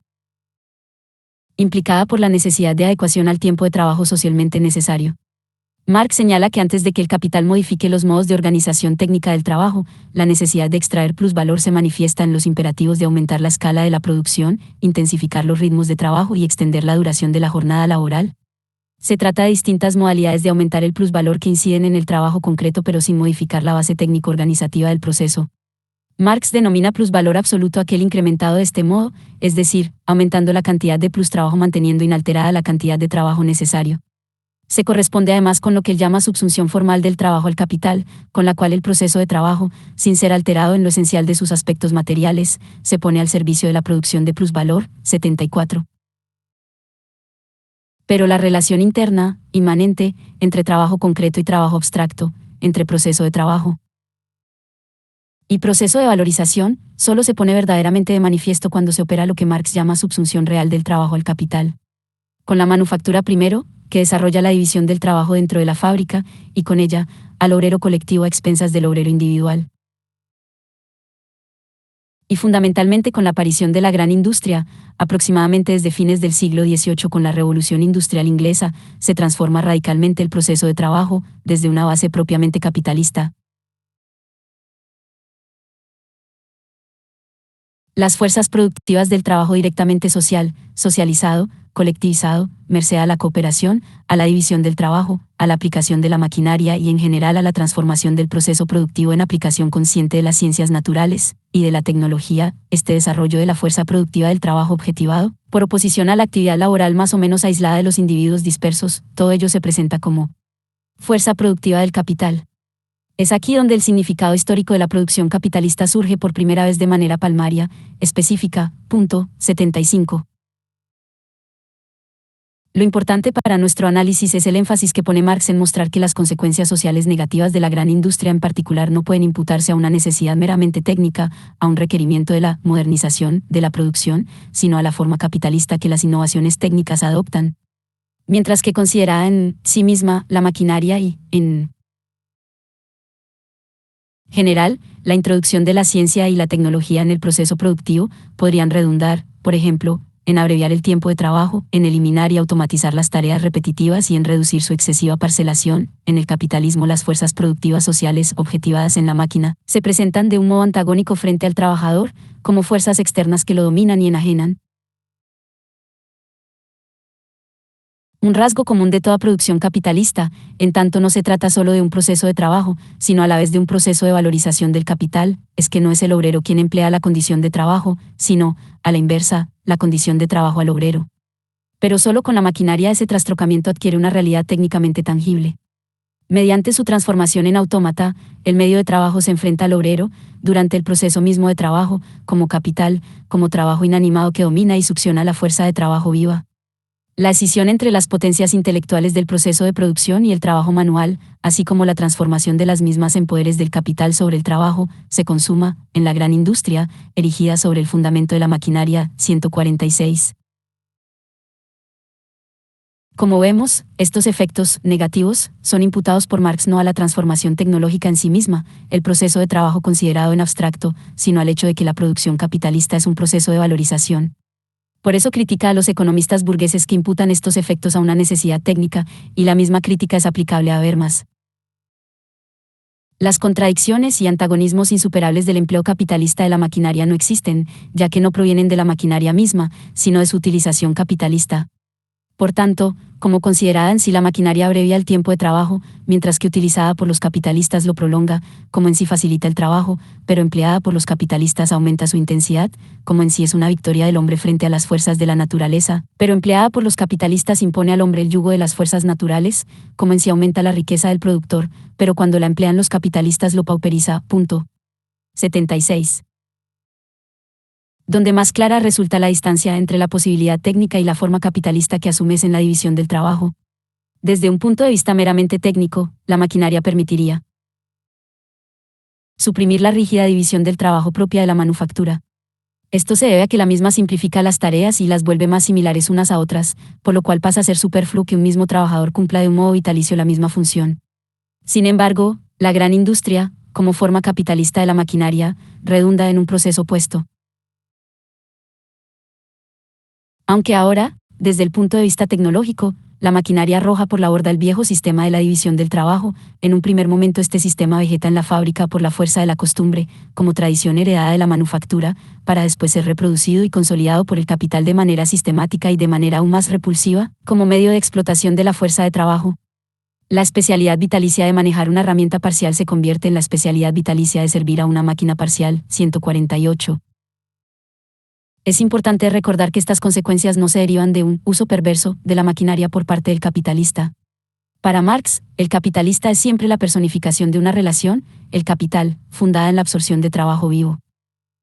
implicada por la necesidad de adecuación al tiempo de trabajo socialmente necesario. Marx señala que antes de que el capital modifique los modos de organización técnica del trabajo, la necesidad de extraer plusvalor se manifiesta en los imperativos de aumentar la escala de la producción, intensificar los ritmos de trabajo y extender la duración de la jornada laboral. Se trata de distintas modalidades de aumentar el plusvalor que inciden en el trabajo concreto pero sin modificar la base técnico-organizativa del proceso. Marx denomina plusvalor absoluto aquel incrementado de este modo, es decir, aumentando la cantidad de trabajo manteniendo inalterada la cantidad de trabajo necesario. Se corresponde además con lo que él llama subsunción formal del trabajo al capital, con la cual el proceso de trabajo, sin ser alterado en lo esencial de sus aspectos materiales, se pone al servicio de la producción de plusvalor. 74. Pero la relación interna, inmanente, entre trabajo concreto y trabajo abstracto, entre proceso de trabajo y proceso de valorización, solo se pone verdaderamente de manifiesto cuando se opera lo que Marx llama subsunción real del trabajo al capital. Con la manufactura primero, que desarrolla la división del trabajo dentro de la fábrica, y con ella, al obrero colectivo a expensas del obrero individual. Y fundamentalmente con la aparición de la gran industria, aproximadamente desde fines del siglo XVIII con la Revolución Industrial Inglesa, se transforma radicalmente el proceso de trabajo, desde una base propiamente capitalista. Las fuerzas productivas del trabajo directamente social, socializado, colectivizado, merced a la cooperación, a la división del trabajo, a la aplicación de la maquinaria y en general a la transformación del proceso productivo en aplicación consciente de las ciencias naturales y de la tecnología, este desarrollo de la fuerza productiva del trabajo objetivado, por oposición a la actividad laboral más o menos aislada de los individuos dispersos, todo ello se presenta como fuerza productiva del capital. Es aquí donde el significado histórico de la producción capitalista surge por primera vez de manera palmaria, específica. Punto 75. Lo importante para nuestro análisis es el énfasis que pone Marx en mostrar que las consecuencias sociales negativas de la gran industria en particular no pueden imputarse a una necesidad meramente técnica, a un requerimiento de la modernización de la producción, sino a la forma capitalista que las innovaciones técnicas adoptan. Mientras que considera en sí misma la maquinaria y, en general, la introducción de la ciencia y la tecnología en el proceso productivo podrían redundar, por ejemplo, en abreviar el tiempo de trabajo, en eliminar y automatizar las tareas repetitivas y en reducir su excesiva parcelación. En el capitalismo, las fuerzas productivas sociales objetivadas en la máquina se presentan de un modo antagónico frente al trabajador, como fuerzas externas que lo dominan y enajenan. Un rasgo común de toda producción capitalista, en tanto no se trata solo de un proceso de trabajo, sino a la vez de un proceso de valorización del capital, es que no es el obrero quien emplea la condición de trabajo, sino, a la inversa, la condición de trabajo al obrero. Pero solo con la maquinaria ese trastrocamiento adquiere una realidad técnicamente tangible. Mediante su transformación en autómata, el medio de trabajo se enfrenta al obrero, durante el proceso mismo de trabajo, como capital, como trabajo inanimado que domina y succiona la fuerza de trabajo viva. La escisión entre las potencias intelectuales del proceso de producción y el trabajo manual, así como la transformación de las mismas en poderes del capital sobre el trabajo, se consuma, en la gran industria, erigida sobre el fundamento de la maquinaria. 146. Como vemos, estos efectos negativos son imputados por Marx no a la transformación tecnológica en sí misma, el proceso de trabajo considerado en abstracto, sino al hecho de que la producción capitalista es un proceso de valorización. Por eso critica a los economistas burgueses que imputan estos efectos a una necesidad técnica, y la misma crítica es aplicable a Habermas. Las contradicciones y antagonismos insuperables del empleo capitalista de la maquinaria no existen, ya que no provienen de la maquinaria misma, sino de su utilización capitalista. Por tanto, como considerada en sí la maquinaria abrevia el tiempo de trabajo, mientras que utilizada por los capitalistas lo prolonga, como en sí facilita el trabajo, pero empleada por los capitalistas aumenta su intensidad, como en sí es una victoria del hombre frente a las fuerzas de la naturaleza, pero empleada por los capitalistas impone al hombre el yugo de las fuerzas naturales, como en sí aumenta la riqueza del productor, pero cuando la emplean los capitalistas lo pauperiza. 76. Donde más clara resulta la distancia entre la posibilidad técnica y la forma capitalista que asumes en la división del trabajo. Desde un punto de vista meramente técnico, la maquinaria permitiría suprimir la rígida división del trabajo propia de la manufactura. Esto se debe a que la misma simplifica las tareas y las vuelve más similares unas a otras, por lo cual pasa a ser superfluo que un mismo trabajador cumpla de un modo vitalicio la misma función. Sin embargo, la gran industria, como forma capitalista de la maquinaria, redunda en un proceso opuesto. Aunque ahora, desde el punto de vista tecnológico, la maquinaria arroja por la borda el viejo sistema de la división del trabajo, en un primer momento este sistema vegeta en la fábrica por la fuerza de la costumbre, como tradición heredada de la manufactura, para después ser reproducido y consolidado por el capital de manera sistemática y de manera aún más repulsiva, como medio de explotación de la fuerza de trabajo. La especialidad vitalicia de manejar una herramienta parcial se convierte en la especialidad vitalicia de servir a una máquina parcial. 148. Es importante recordar que estas consecuencias no se derivan de un uso perverso de la maquinaria por parte del capitalista. Para Marx, el capitalista es siempre la personificación de una relación, el capital, fundada en la absorción de trabajo vivo.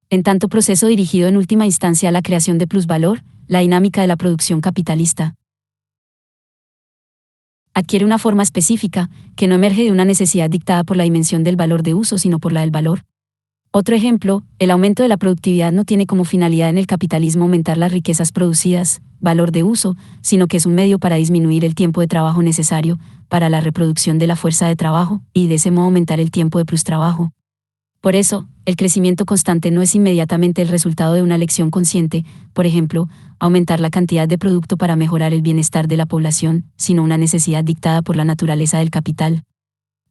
En tanto proceso dirigido en última instancia a la creación de plusvalor, la dinámica de la producción capitalista adquiere una forma específica, que no emerge de una necesidad dictada por la dimensión del valor de uso sino por la del valor. Otro ejemplo, el aumento de la productividad no tiene como finalidad en el capitalismo aumentar las riquezas producidas, valor de uso, sino que es un medio para disminuir el tiempo de trabajo necesario para la reproducción de la fuerza de trabajo, y de ese modo aumentar el tiempo de plustrabajo. Por eso, el crecimiento constante no es inmediatamente el resultado de una elección consciente, por ejemplo, aumentar la cantidad de producto para mejorar el bienestar de la población, sino una necesidad dictada por la naturaleza del capital.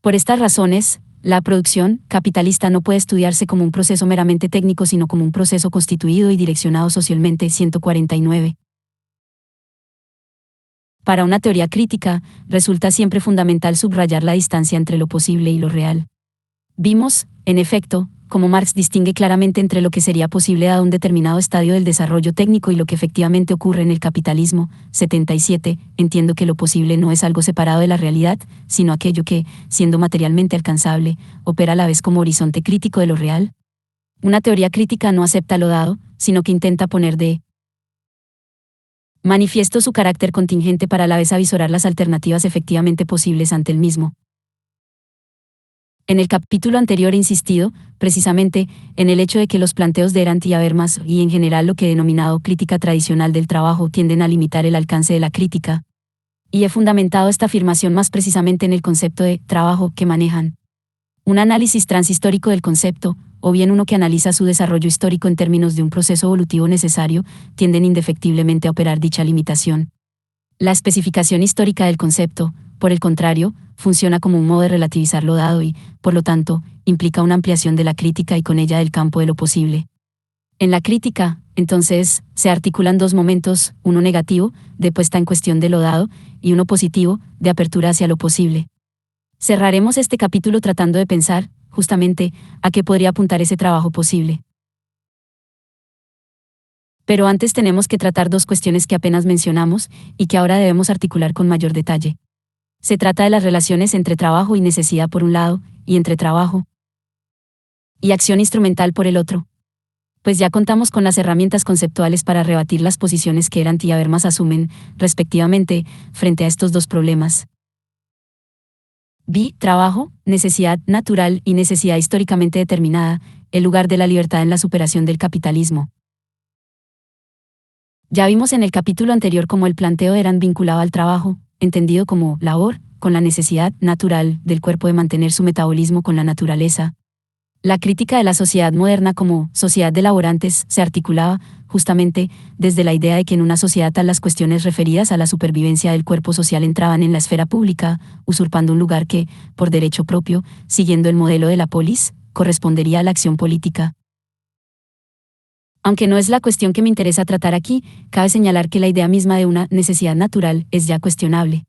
Por estas razones, La producción capitalista no puede estudiarse como un proceso meramente técnico, sino como un proceso constituido y direccionado socialmente. 149. Para una teoría crítica, resulta siempre fundamental subrayar la distancia entre lo posible y lo real. Vimos, en efecto, cómo Marx distingue claramente entre lo que sería posible a un determinado estadio del desarrollo técnico y lo que efectivamente ocurre en el capitalismo. 77. Entiendo que lo posible no es algo separado de la realidad, sino aquello que, siendo materialmente alcanzable, opera a la vez como horizonte crítico de lo real. Una teoría crítica no acepta lo dado, sino que intenta poner de manifiesto su carácter contingente para a la vez avisorar las alternativas efectivamente posibles ante el mismo. En el capítulo anterior he insistido, precisamente, en el hecho de que los planteos de Arendt y Habermas, y en general lo que he denominado crítica tradicional del trabajo, tienden a limitar el alcance de la crítica. Y he fundamentado esta afirmación más precisamente en el concepto de trabajo que manejan. Un análisis transhistórico del concepto, o bien uno que analiza su desarrollo histórico en términos de un proceso evolutivo necesario, tienden indefectiblemente a operar dicha limitación. La especificación histórica del concepto, por el contrario, funciona como un modo de relativizar lo dado y, por lo tanto, implica una ampliación de la crítica y con ella del campo de lo posible. En la crítica, entonces, se articulan dos momentos, uno negativo, de puesta en cuestión de lo dado, y uno positivo, de apertura hacia lo posible. Cerraremos este capítulo tratando de pensar, justamente, a qué podría apuntar ese trabajo posible. Pero antes tenemos que tratar dos cuestiones que apenas mencionamos, y que ahora debemos articular con mayor detalle. Se trata de las relaciones entre trabajo y necesidad por un lado, y entre trabajo y acción instrumental por el otro. Pues ya contamos con las herramientas conceptuales para rebatir las posiciones que Arendt y Habermas asumen, respectivamente, frente a estos dos problemas. Trabajo, necesidad natural y necesidad históricamente determinada, el lugar de la libertad en la superación del capitalismo. Ya vimos en el capítulo anterior cómo el planteo de Arendt vinculaba al trabajo, entendido como labor, con la necesidad natural del cuerpo de mantener su metabolismo con la naturaleza. La crítica de la sociedad moderna como sociedad de laborantes se articulaba, justamente, desde la idea de que en una sociedad tal las cuestiones referidas a la supervivencia del cuerpo social entraban en la esfera pública, usurpando un lugar que, por derecho propio, siguiendo el modelo de la polis, correspondería a la acción política. Aunque no es la cuestión que me interesa tratar aquí, cabe señalar que la idea misma de una necesidad natural es ya cuestionable.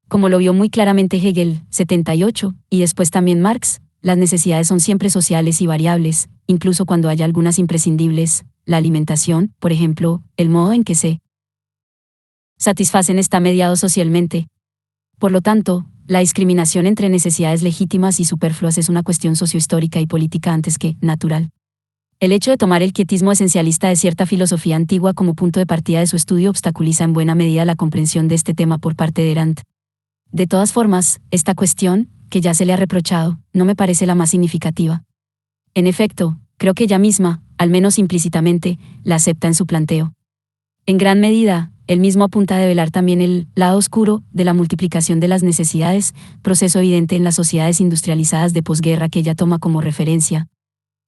Como lo vio muy claramente Hegel, 78, y después también Marx, las necesidades son siempre sociales y variables, incluso cuando haya algunas imprescindibles. La alimentación, por ejemplo, el modo en que se satisfacen está mediado socialmente. Por lo tanto, la discriminación entre necesidades legítimas y superfluas es una cuestión sociohistórica y política antes que natural. El hecho de tomar el quietismo esencialista de cierta filosofía antigua como punto de partida de su estudio obstaculiza en buena medida la comprensión de este tema por parte de Arendt. De todas formas, esta cuestión, que ya se le ha reprochado, no me parece la más significativa. En efecto, creo que ella misma, al menos implícitamente, la acepta en su planteo. En gran medida, él mismo apunta a develar también el lado oscuro de la multiplicación de las necesidades, proceso evidente en las sociedades industrializadas de posguerra que ella toma como referencia.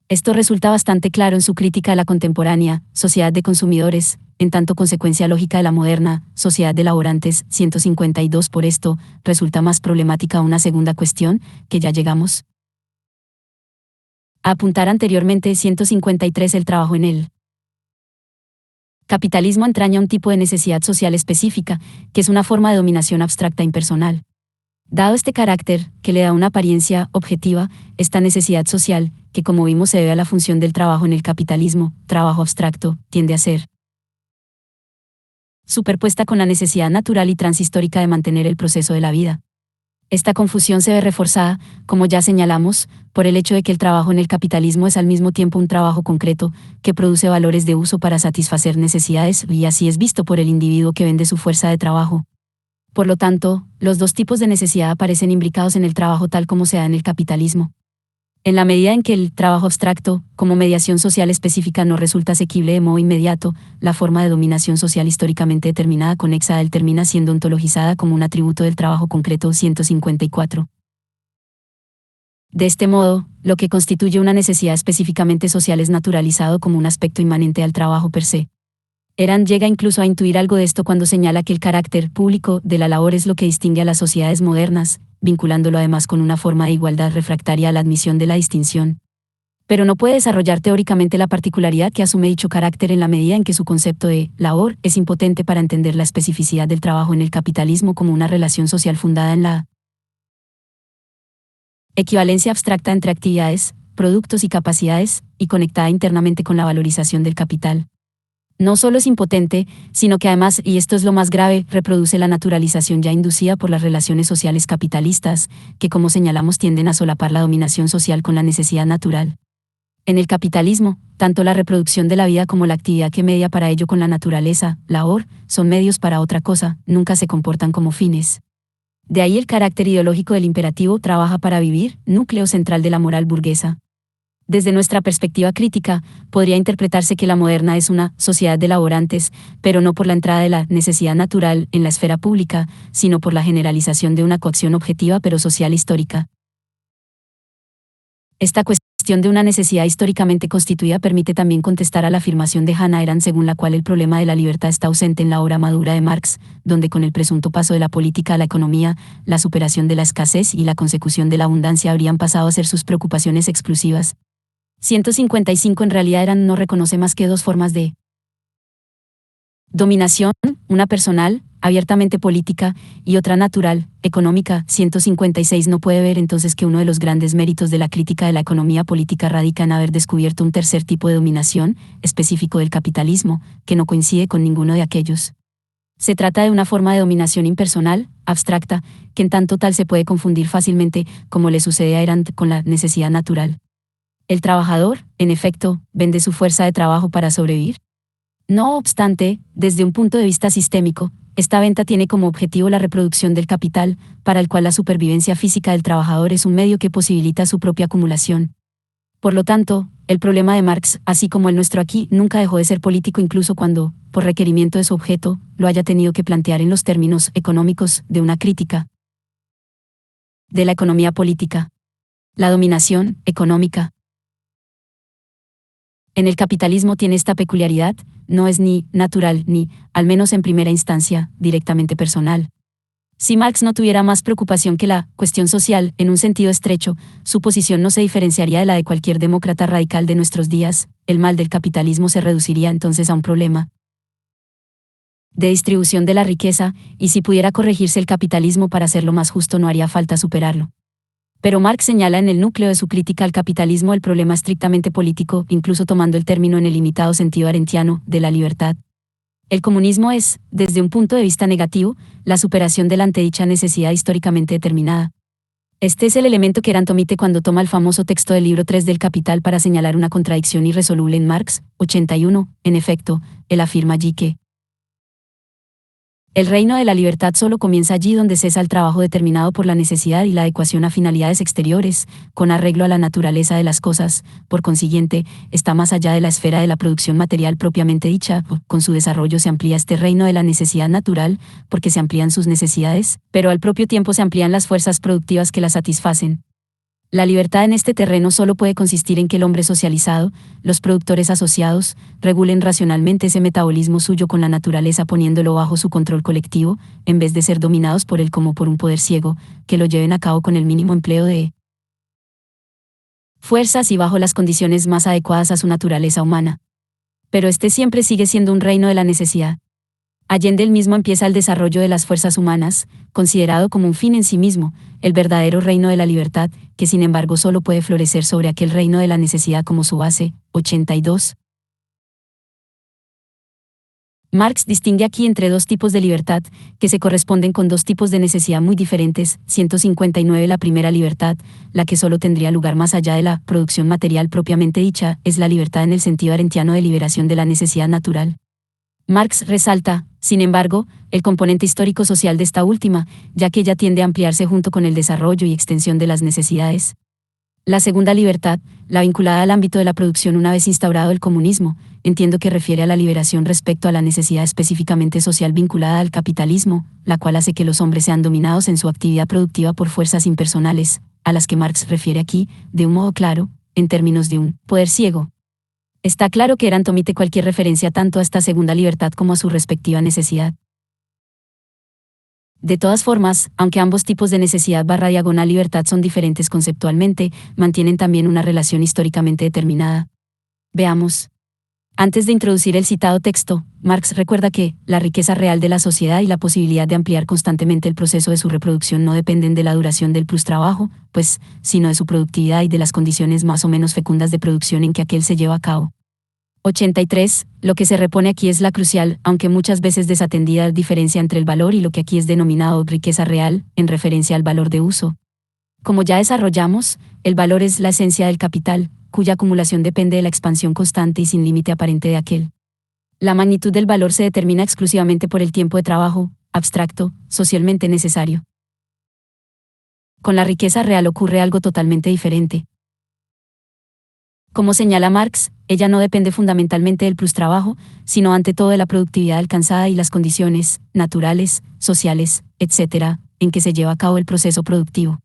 Esto resulta bastante claro en su crítica a la contemporánea sociedad de consumidores, en tanto consecuencia lógica de la moderna sociedad de laborantes. 152. Por esto, resulta más problemática una segunda cuestión, que ya llegamos a apuntar anteriormente. 153. El trabajo en el capitalismo entraña un tipo de necesidad social específica, que es una forma de dominación abstracta e impersonal. Dado este carácter, que le da una apariencia objetiva, esta necesidad social, que como vimos se debe a la función del trabajo en el capitalismo, trabajo abstracto, tiende a ser superpuesta con la necesidad natural y transhistórica de mantener el proceso de la vida. Esta confusión se ve reforzada, como ya señalamos, por el hecho de que el trabajo en el capitalismo es al mismo tiempo un trabajo concreto, que produce valores de uso para satisfacer necesidades, y así es visto por el individuo que vende su fuerza de trabajo. Por lo tanto, los dos tipos de necesidad aparecen imbricados en el trabajo tal como se da en el capitalismo. En la medida en que el trabajo abstracto, como mediación social específica, no resulta asequible de modo inmediato, la forma de dominación social históricamente determinada conexa a él termina siendo ontologizada como un atributo del trabajo concreto. 154. De este modo, lo que constituye una necesidad específicamente social es naturalizado como un aspecto inmanente al trabajo per se. Arendt llega incluso a intuir algo de esto cuando señala que el carácter público de la labor es lo que distingue a las sociedades modernas, vinculándolo además con una forma de igualdad refractaria a la admisión de la distinción. Pero no puede desarrollar teóricamente la particularidad que asume dicho carácter en la medida en que su concepto de labor es impotente para entender la especificidad del trabajo en el capitalismo como una relación social fundada en la equivalencia abstracta entre actividades, productos y capacidades, y conectada internamente con la valorización del capital. No solo es impotente, sino que además, y esto es lo más grave, reproduce la naturalización ya inducida por las relaciones sociales capitalistas, que como señalamos tienden a solapar la dominación social con la necesidad natural. En el capitalismo, tanto la reproducción de la vida como la actividad que media para ello con la naturaleza, labor, son medios para otra cosa, nunca se comportan como fines. De ahí el carácter ideológico del imperativo trabaja para vivir, núcleo central de la moral burguesa. Desde nuestra perspectiva crítica, podría interpretarse que la moderna es una sociedad de laborantes, pero no por la entrada de la necesidad natural en la esfera pública, sino por la generalización de una coacción objetiva pero social histórica. Esta cuestión de una necesidad históricamente constituida permite también contestar a la afirmación de Hannah Arendt según la cual el problema de la libertad está ausente en la obra madura de Marx, donde con el presunto paso de la política a la economía, la superación de la escasez y la consecución de la abundancia habrían pasado a ser sus preocupaciones exclusivas. 155 en realidad Arendt no reconoce más que dos formas de dominación, una personal, abiertamente política, y otra natural, económica. 156 no puede ver entonces que uno de los grandes méritos de la crítica de la economía política radica en haber descubierto un tercer tipo de dominación, específico del capitalismo, que no coincide con ninguno de aquellos. Se trata de una forma de dominación impersonal, abstracta, que en tanto tal se puede confundir fácilmente, como le sucede a Arendt con la necesidad natural. El trabajador, en efecto, vende su fuerza de trabajo para sobrevivir. No obstante, desde un punto de vista sistémico, esta venta tiene como objetivo la reproducción del capital, para el cual la supervivencia física del trabajador es un medio que posibilita su propia acumulación. Por lo tanto, el problema de Marx, así como el nuestro aquí, nunca dejó de ser político incluso cuando, por requerimiento de su objeto, lo haya tenido que plantear en los términos económicos de una crítica de la economía política. La dominación económica en el capitalismo tiene esta peculiaridad, no es ni natural ni, al menos en primera instancia, directamente personal. Si Marx no tuviera más preocupación que la cuestión social, en un sentido estrecho, su posición no se diferenciaría de la de cualquier demócrata radical de nuestros días, el mal del capitalismo se reduciría entonces a un problema de distribución de la riqueza, y si pudiera corregirse el capitalismo para hacerlo más justo no haría falta superarlo. Pero Marx señala en el núcleo de su crítica al capitalismo el problema estrictamente político, incluso tomando el término en el limitado sentido arendtiano, de la libertad. El comunismo es, desde un punto de vista negativo, la superación de la antedicha necesidad históricamente determinada. Este es el elemento que Arendt omite cuando toma el famoso texto del libro 3 del Capital para señalar una contradicción irresoluble en Marx, 81, en efecto, él afirma allí que el reino de la libertad solo comienza allí donde cesa el trabajo determinado por la necesidad y la adecuación a finalidades exteriores, con arreglo a la naturaleza de las cosas, por consiguiente, está más allá de la esfera de la producción material propiamente dicha, con su desarrollo se amplía este reino de la necesidad natural, porque se amplían sus necesidades, pero al propio tiempo se amplían las fuerzas productivas que las satisfacen. La libertad en este terreno solo puede consistir en que el hombre socializado, los productores asociados, regulen racionalmente ese metabolismo suyo con la naturaleza poniéndolo bajo su control colectivo, en vez de ser dominados por él como por un poder ciego, que lo lleven a cabo con el mínimo empleo de fuerzas y bajo las condiciones más adecuadas a su naturaleza humana. Pero este siempre sigue siendo un reino de la necesidad. Allende el mismo empieza el desarrollo de las fuerzas humanas, considerado como un fin en sí mismo, el verdadero reino de la libertad, que sin embargo solo puede florecer sobre aquel reino de la necesidad como su base. 82. Marx distingue aquí entre dos tipos de libertad, que se corresponden con dos tipos de necesidad muy diferentes. 159 La primera libertad, la que solo tendría lugar más allá de la producción material propiamente dicha, es la libertad en el sentido arendtiano de liberación de la necesidad natural. Marx resalta, sin embargo, el componente histórico-social de esta última, ya que ella tiende a ampliarse junto con el desarrollo y extensión de las necesidades. La segunda libertad, la vinculada al ámbito de la producción una vez instaurado el comunismo, entiendo que refiere a la liberación respecto a la necesidad específicamente social vinculada al capitalismo, la cual hace que los hombres sean dominados en su actividad productiva por fuerzas impersonales, a las que Marx refiere aquí, de un modo claro, en términos de un poder ciego. Está claro que Arendt omite cualquier referencia tanto a esta segunda libertad como a su respectiva necesidad. De todas formas, aunque ambos tipos de necesidad barra diagonal libertad son diferentes conceptualmente, mantienen también una relación históricamente determinada. Veamos. Antes de introducir el citado texto, Marx recuerda que la riqueza real de la sociedad y la posibilidad de ampliar constantemente el proceso de su reproducción no dependen de la duración del plustrabajo, pues, sino de su productividad y de las condiciones más o menos fecundas de producción en que aquel se lleva a cabo. 83. Lo que se repone aquí es la crucial, aunque muchas veces desatendida, diferencia entre el valor y lo que aquí es denominado riqueza real, en referencia al valor de uso. Como ya desarrollamos, el valor es la esencia del capital, cuya acumulación depende de la expansión constante y sin límite aparente de aquel. La magnitud del valor se determina exclusivamente por el tiempo de trabajo, abstracto, socialmente necesario. Con la riqueza real ocurre algo totalmente diferente. Como señala Marx, ella no depende fundamentalmente del plustrabajo, sino ante todo de la productividad alcanzada y las condiciones, naturales, sociales, etc., en que se lleva a cabo el proceso productivo.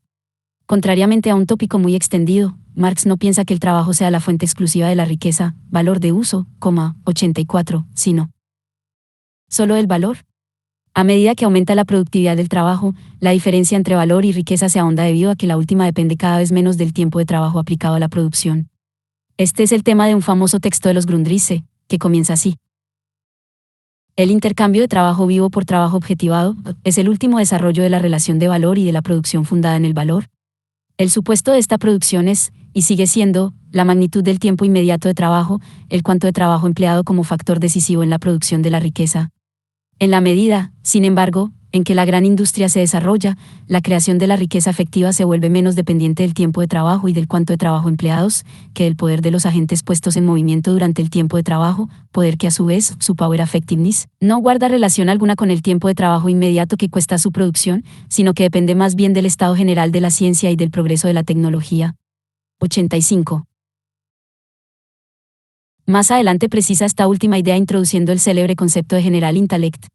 Contrariamente a un tópico muy extendido, Marx no piensa que el trabajo sea la fuente exclusiva de la riqueza, valor de uso, 84, sino solo el valor. A medida que aumenta la productividad del trabajo, la diferencia entre valor y riqueza se ahonda debido a que la última depende cada vez menos del tiempo de trabajo aplicado a la producción. Este es el tema de un famoso texto de los Grundrisse, que comienza así. El intercambio de trabajo vivo por trabajo objetivado es el último desarrollo de la relación de valor y de la producción fundada en el valor. El supuesto de esta producción es, y sigue siendo, la magnitud del tiempo inmediato de trabajo, el cuanto de trabajo empleado como factor decisivo en la producción de la riqueza. En la medida, sin embargo, en que la gran industria se desarrolla, la creación de la riqueza efectiva se vuelve menos dependiente del tiempo de trabajo y del cuanto de trabajo empleados, que del poder de los agentes puestos en movimiento durante el tiempo de trabajo, poder que a su vez, su power effectiveness, no guarda relación alguna con el tiempo de trabajo inmediato que cuesta su producción, sino que depende más bien del estado general de la ciencia y del progreso de la tecnología. 85. Más adelante precisa esta última idea introduciendo el célebre concepto de general intellect.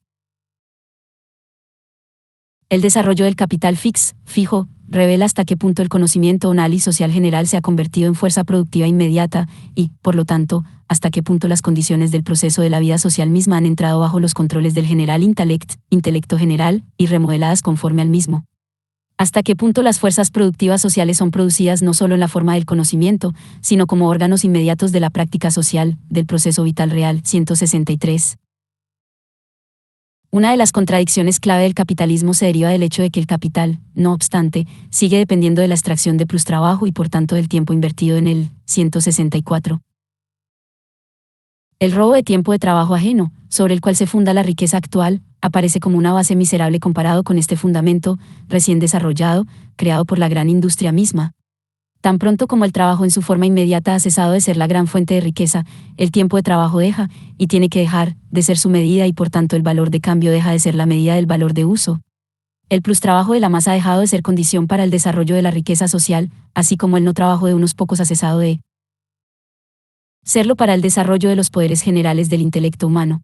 El desarrollo del capital fijo, revela hasta qué punto el conocimiento oral y social general se ha convertido en fuerza productiva inmediata y, por lo tanto, hasta qué punto las condiciones del proceso de la vida social misma han entrado bajo los controles del general intellect, intelecto general, y remodeladas conforme al mismo. Hasta qué punto las fuerzas productivas sociales son producidas no solo en la forma del conocimiento, sino como órganos inmediatos de la práctica social, del proceso vital real. 163. Una de las contradicciones clave del capitalismo se deriva del hecho de que el capital, no obstante, sigue dependiendo de la extracción de plustrabajo y por tanto del tiempo invertido en él. 164. El robo de tiempo de trabajo ajeno, sobre el cual se funda la riqueza actual, aparece como una base miserable comparado con este fundamento, recién desarrollado, creado por la gran industria misma. Tan pronto como el trabajo en su forma inmediata ha cesado de ser la gran fuente de riqueza, el tiempo de trabajo deja, y tiene que dejar, de ser su medida y por tanto el valor de cambio deja de ser la medida del valor de uso. El plustrabajo de la masa ha dejado de ser condición para el desarrollo de la riqueza social, así como el no trabajo de unos pocos ha cesado de serlo para el desarrollo de los poderes generales del intelecto humano.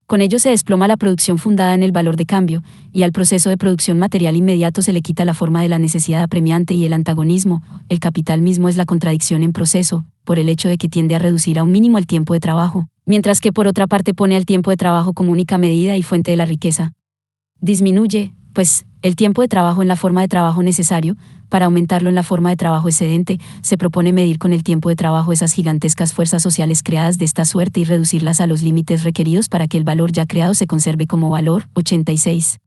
Con ello se desploma la producción fundada en el valor de cambio, y al proceso de producción material inmediato se le quita la forma de la necesidad apremiante y el antagonismo. El capital mismo es la contradicción en proceso, por el hecho de que tiende a reducir a un mínimo el tiempo de trabajo, mientras que por otra parte pone al tiempo de trabajo como única medida y fuente de la riqueza. Disminuye, pues, el tiempo de trabajo en la forma de trabajo necesario, para aumentarlo en la forma de trabajo excedente, se propone medir con el tiempo de trabajo esas gigantescas fuerzas sociales creadas de esta suerte y reducirlas a los límites requeridos para que el valor ya creado se conserve como valor. 86.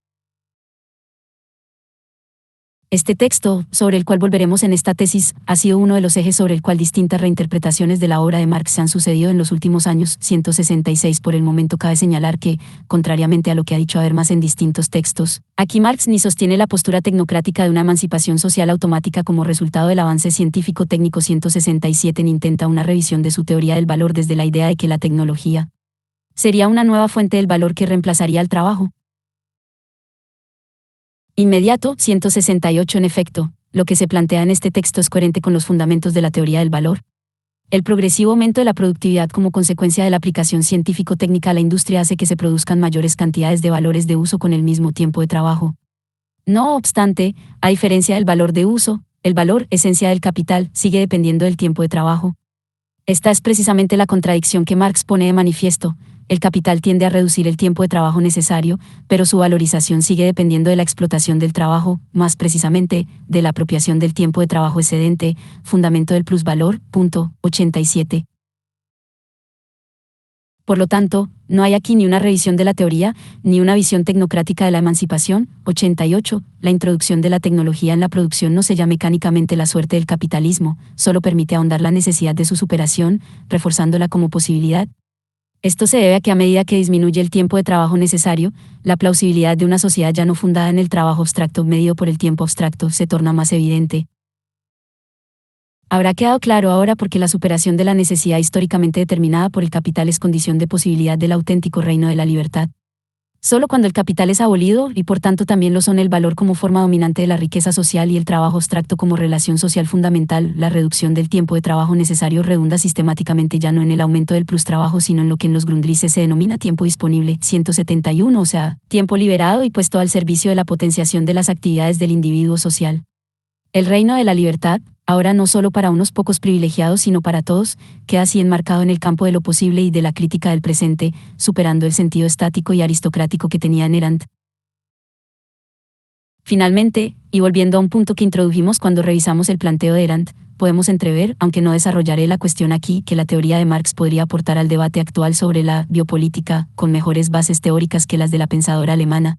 Este texto, sobre el cual volveremos en esta tesis, ha sido uno de los ejes sobre el cual distintas reinterpretaciones de la obra de Marx se han sucedido en los últimos años. 166. Por el momento cabe señalar que, contrariamente a lo que ha dicho Habermas en distintos textos, aquí Marx ni sostiene la postura tecnocrática de una emancipación social automática como resultado del avance científico-técnico. 167 ni intenta una revisión de su teoría del valor desde la idea de que la tecnología sería una nueva fuente del valor que reemplazaría al trabajo inmediato. 168. En efecto, lo que se plantea en este texto es coherente con los fundamentos de la teoría del valor. El progresivo aumento de la productividad como consecuencia de la aplicación científico-técnica a la industria hace que se produzcan mayores cantidades de valores de uso con el mismo tiempo de trabajo. No obstante, a diferencia del valor de uso, el valor, esencia del capital, sigue dependiendo del tiempo de trabajo. Esta es precisamente la contradicción que Marx pone de manifiesto. El capital tiende a reducir el tiempo de trabajo necesario, pero su valorización sigue dependiendo de la explotación del trabajo, más precisamente, de la apropiación del tiempo de trabajo excedente, fundamento del plusvalor, punto 87. Por lo tanto, no hay aquí ni una revisión de la teoría, ni una visión tecnocrática de la emancipación. 88. La introducción de la tecnología en la producción no sella mecánicamente la suerte del capitalismo, solo permite ahondar la necesidad de su superación, reforzándola como posibilidad. Esto se debe a que a medida que disminuye el tiempo de trabajo necesario, la plausibilidad de una sociedad ya no fundada en el trabajo abstracto medido por el tiempo abstracto se torna más evidente. Habrá quedado claro ahora por qué la superación de la necesidad históricamente determinada por el capital es condición de posibilidad del auténtico reino de la libertad. Solo cuando el capital es abolido, y por tanto también lo son el valor como forma dominante de la riqueza social y el trabajo abstracto como relación social fundamental, la reducción del tiempo de trabajo necesario redunda sistemáticamente ya no en el aumento del plustrabajo sino en lo que en los Grundrisse se denomina tiempo disponible, 171, o sea, tiempo liberado y puesto al servicio de la potenciación de las actividades del individuo social. El reino de la libertad, ahora no solo para unos pocos privilegiados sino para todos, queda así enmarcado en el campo de lo posible y de la crítica del presente, superando el sentido estático y aristocrático que tenía Arendt. Finalmente, y volviendo a un punto que introdujimos cuando revisamos el planteo de Arendt, podemos entrever, aunque no desarrollaré la cuestión aquí, que la teoría de Marx podría aportar al debate actual sobre la biopolítica, con mejores bases teóricas que las de la pensadora alemana.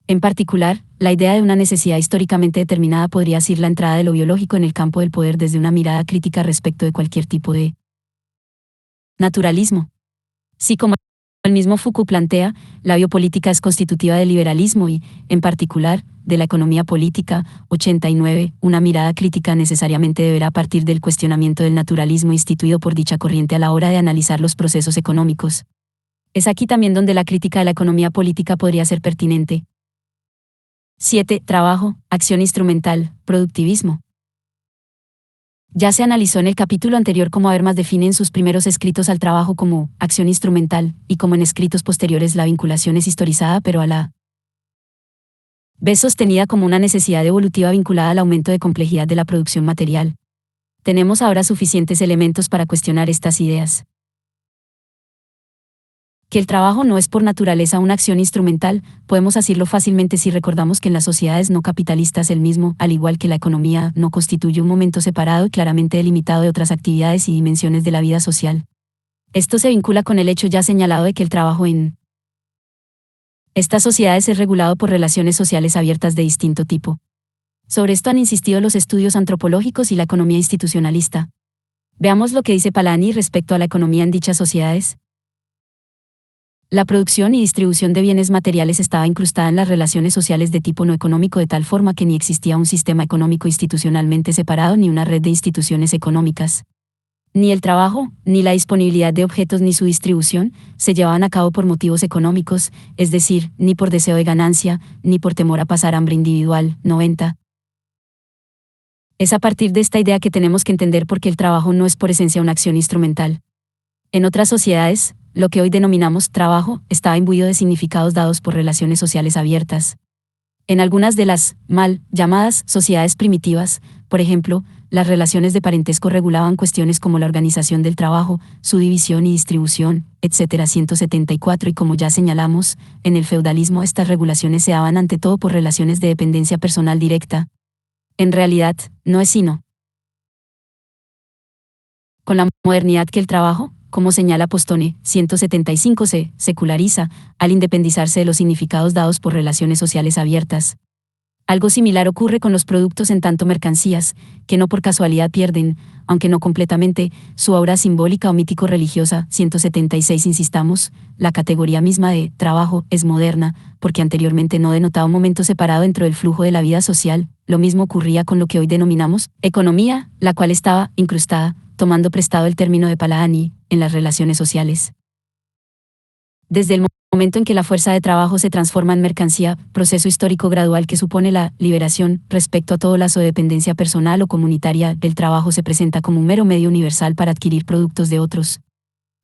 En particular, la idea de una necesidad históricamente determinada podría ser la entrada de lo biológico en el campo del poder desde una mirada crítica respecto de cualquier tipo de naturalismo. Sí, como el mismo Foucault plantea, la biopolítica es constitutiva del liberalismo y, en particular, de la economía política. 89. Una mirada crítica necesariamente deberá partir del cuestionamiento del naturalismo instituido por dicha corriente a la hora de analizar los procesos económicos. Es aquí también donde la crítica de la economía política podría ser pertinente. 7. Trabajo, acción instrumental, productivismo. Ya se analizó en el capítulo anterior cómo Habermas define en sus primeros escritos al trabajo como acción instrumental, y como en escritos posteriores la vinculación es historizada pero a la vez sostenida como una necesidad evolutiva vinculada al aumento de complejidad de la producción material. Tenemos ahora suficientes elementos para cuestionar estas ideas. Que el trabajo no es por naturaleza una acción instrumental, podemos asirlo fácilmente si recordamos que en las sociedades no capitalistas el mismo, al igual que la economía, no constituye un momento separado y claramente delimitado de otras actividades y dimensiones de la vida social. Esto se vincula con el hecho ya señalado de que el trabajo en estas sociedades es regulado por relaciones sociales abiertas de distinto tipo. Sobre esto han insistido los estudios antropológicos y la economía institucionalista. Veamos lo que dice Polanyi respecto a la economía en dichas sociedades. La producción y distribución de bienes materiales estaba incrustada en las relaciones sociales de tipo no económico de tal forma que ni existía un sistema económico institucionalmente separado ni una red de instituciones económicas. Ni el trabajo, ni la disponibilidad de objetos ni su distribución se llevaban a cabo por motivos económicos, es decir, ni por deseo de ganancia, ni por temor a pasar hambre individual. 90. Es a partir de esta idea que tenemos que entender por qué el trabajo no es por esencia una acción instrumental. En otras sociedades, lo que hoy denominamos trabajo estaba imbuido de significados dados por relaciones sociales abiertas. En algunas de las mal llamadas sociedades primitivas, por ejemplo, las relaciones de parentesco regulaban cuestiones como la organización del trabajo, su división y distribución, etc. 174. Y como ya señalamos, en el feudalismo estas regulaciones se daban ante todo por relaciones de dependencia personal directa. En realidad, no es sino con la modernidad que el trabajo, como señala Postone, 175, se seculariza, al independizarse de los significados dados por relaciones sociales abiertas. Algo similar ocurre con los productos en tanto mercancías, que no por casualidad pierden, aunque no completamente, su aura simbólica o mítico-religiosa. 176. Insistamos, la categoría misma de trabajo es moderna, porque anteriormente no denotaba un momento separado dentro del flujo de la vida social. Lo mismo ocurría con lo que hoy denominamos economía, la cual estaba incrustada, tomando prestado el término de Polanyi, en las relaciones sociales. Desde el momento en que la fuerza de trabajo se transforma en mercancía, proceso histórico gradual que supone la liberación respecto a todo lazo de dependencia personal o comunitaria, el trabajo se presenta como un mero medio universal para adquirir productos de otros.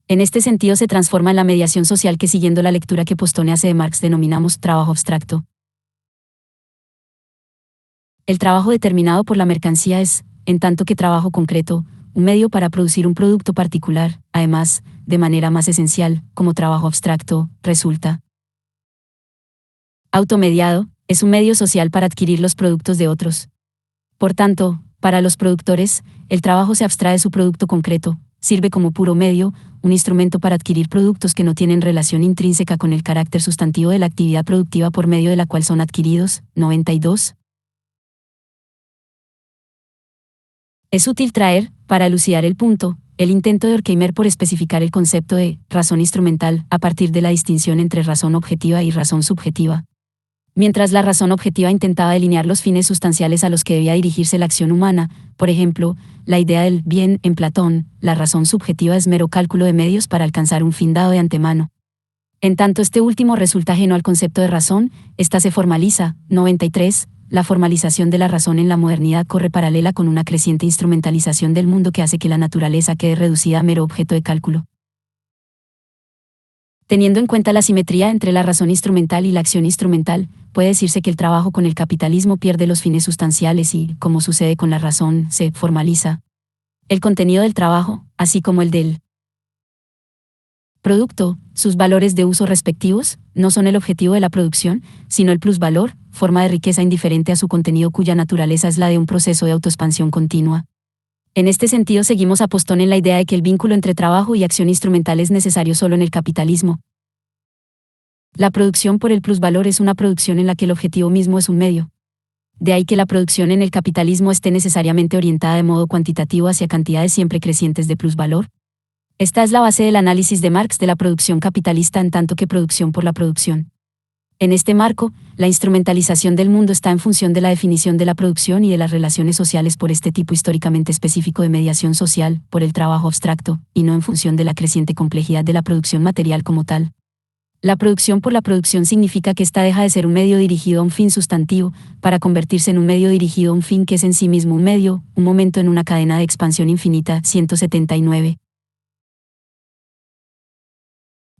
En este sentido se transforma en la mediación social que, siguiendo la lectura que Postone hace de Marx, denominamos trabajo abstracto. El trabajo determinado por la mercancía es, en tanto que trabajo concreto, un medio para producir un producto particular, además, de manera más esencial, como trabajo abstracto, resulta. Automediado, es un medio social para adquirir los productos de otros. Por tanto, para los productores, el trabajo se abstrae de su producto concreto, sirve como puro medio, un instrumento para adquirir productos que no tienen relación intrínseca con el carácter sustantivo de la actividad productiva por medio de la cual son adquiridos. 92. Es útil traer, para elucidar el punto, el intento de Horkheimer por especificar el concepto de razón instrumental a partir de la distinción entre razón objetiva y razón subjetiva. Mientras la razón objetiva intentaba delinear los fines sustanciales a los que debía dirigirse la acción humana, por ejemplo, la idea del bien en Platón, la razón subjetiva es mero cálculo de medios para alcanzar un fin dado de antemano. En tanto este último resulta ajeno al concepto de razón, ésta se formaliza. 93. La formalización de la razón en la modernidad corre paralela con una creciente instrumentalización del mundo que hace que la naturaleza quede reducida a mero objeto de cálculo. Teniendo en cuenta la simetría entre la razón instrumental y la acción instrumental, puede decirse que el trabajo con el capitalismo pierde los fines sustanciales y, como sucede con la razón, se formaliza. El contenido del trabajo, así como el del producto, sus valores de uso respectivos, no son el objetivo de la producción, sino el plusvalor, forma de riqueza indiferente a su contenido cuya naturaleza es la de un proceso de autoexpansión continua. En este sentido seguimos a Postón en la idea de que el vínculo entre trabajo y acción instrumental es necesario solo en el capitalismo. La producción por el plusvalor es una producción en la que el objetivo mismo es un medio. De ahí que la producción en el capitalismo esté necesariamente orientada de modo cuantitativo hacia cantidades siempre crecientes de plusvalor. Esta es la base del análisis de Marx de la producción capitalista en tanto que producción por la producción. En este marco, la instrumentalización del mundo está en función de la definición de la producción y de las relaciones sociales por este tipo históricamente específico de mediación social, por el trabajo abstracto, y no en función de la creciente complejidad de la producción material como tal. La producción por la producción significa que ésta deja de ser un medio dirigido a un fin sustantivo, para convertirse en un medio dirigido a un fin que es en sí mismo un medio, un momento en una cadena de expansión infinita. 179.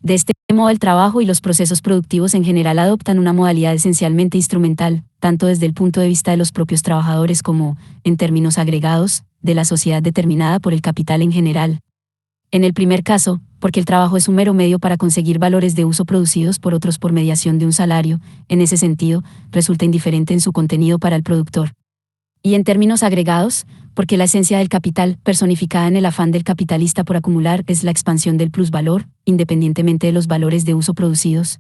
De este modo el trabajo y los procesos productivos en general adoptan una modalidad esencialmente instrumental, tanto desde el punto de vista de los propios trabajadores como, en términos agregados, de la sociedad determinada por el capital en general. En el primer caso, porque el trabajo es un mero medio para conseguir valores de uso producidos por otros por mediación de un salario, en ese sentido, resulta indiferente en su contenido para el productor. Y en términos agregados, porque la esencia del capital, personificada en el afán del capitalista por acumular, es la expansión del plusvalor, independientemente de los valores de uso producidos.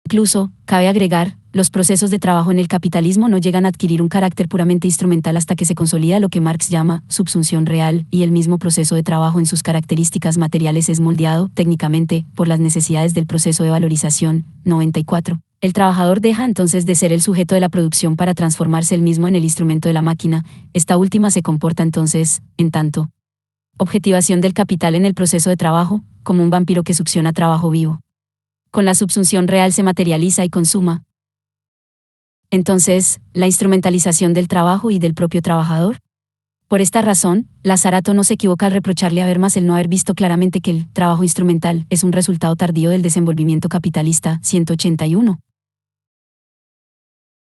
Incluso, cabe agregar, los procesos de trabajo en el capitalismo no llegan a adquirir un carácter puramente instrumental hasta que se consolida lo que Marx llama subsunción real, y el mismo proceso de trabajo en sus características materiales es moldeado, técnicamente, por las necesidades del proceso de valorización. 94. El trabajador deja entonces de ser el sujeto de la producción para transformarse él mismo en el instrumento de la máquina. Esta última se comporta entonces, en tanto objetivación del capital en el proceso de trabajo, como un vampiro que succiona trabajo vivo. Con la subsunción real se materializa y consuma. Entonces, la instrumentalización del trabajo y del propio trabajador. Por esta razón, Lazzarato no se equivoca al reprocharle a Habermas el no haber visto claramente que el trabajo instrumental es un resultado tardío del desenvolvimiento capitalista. 181.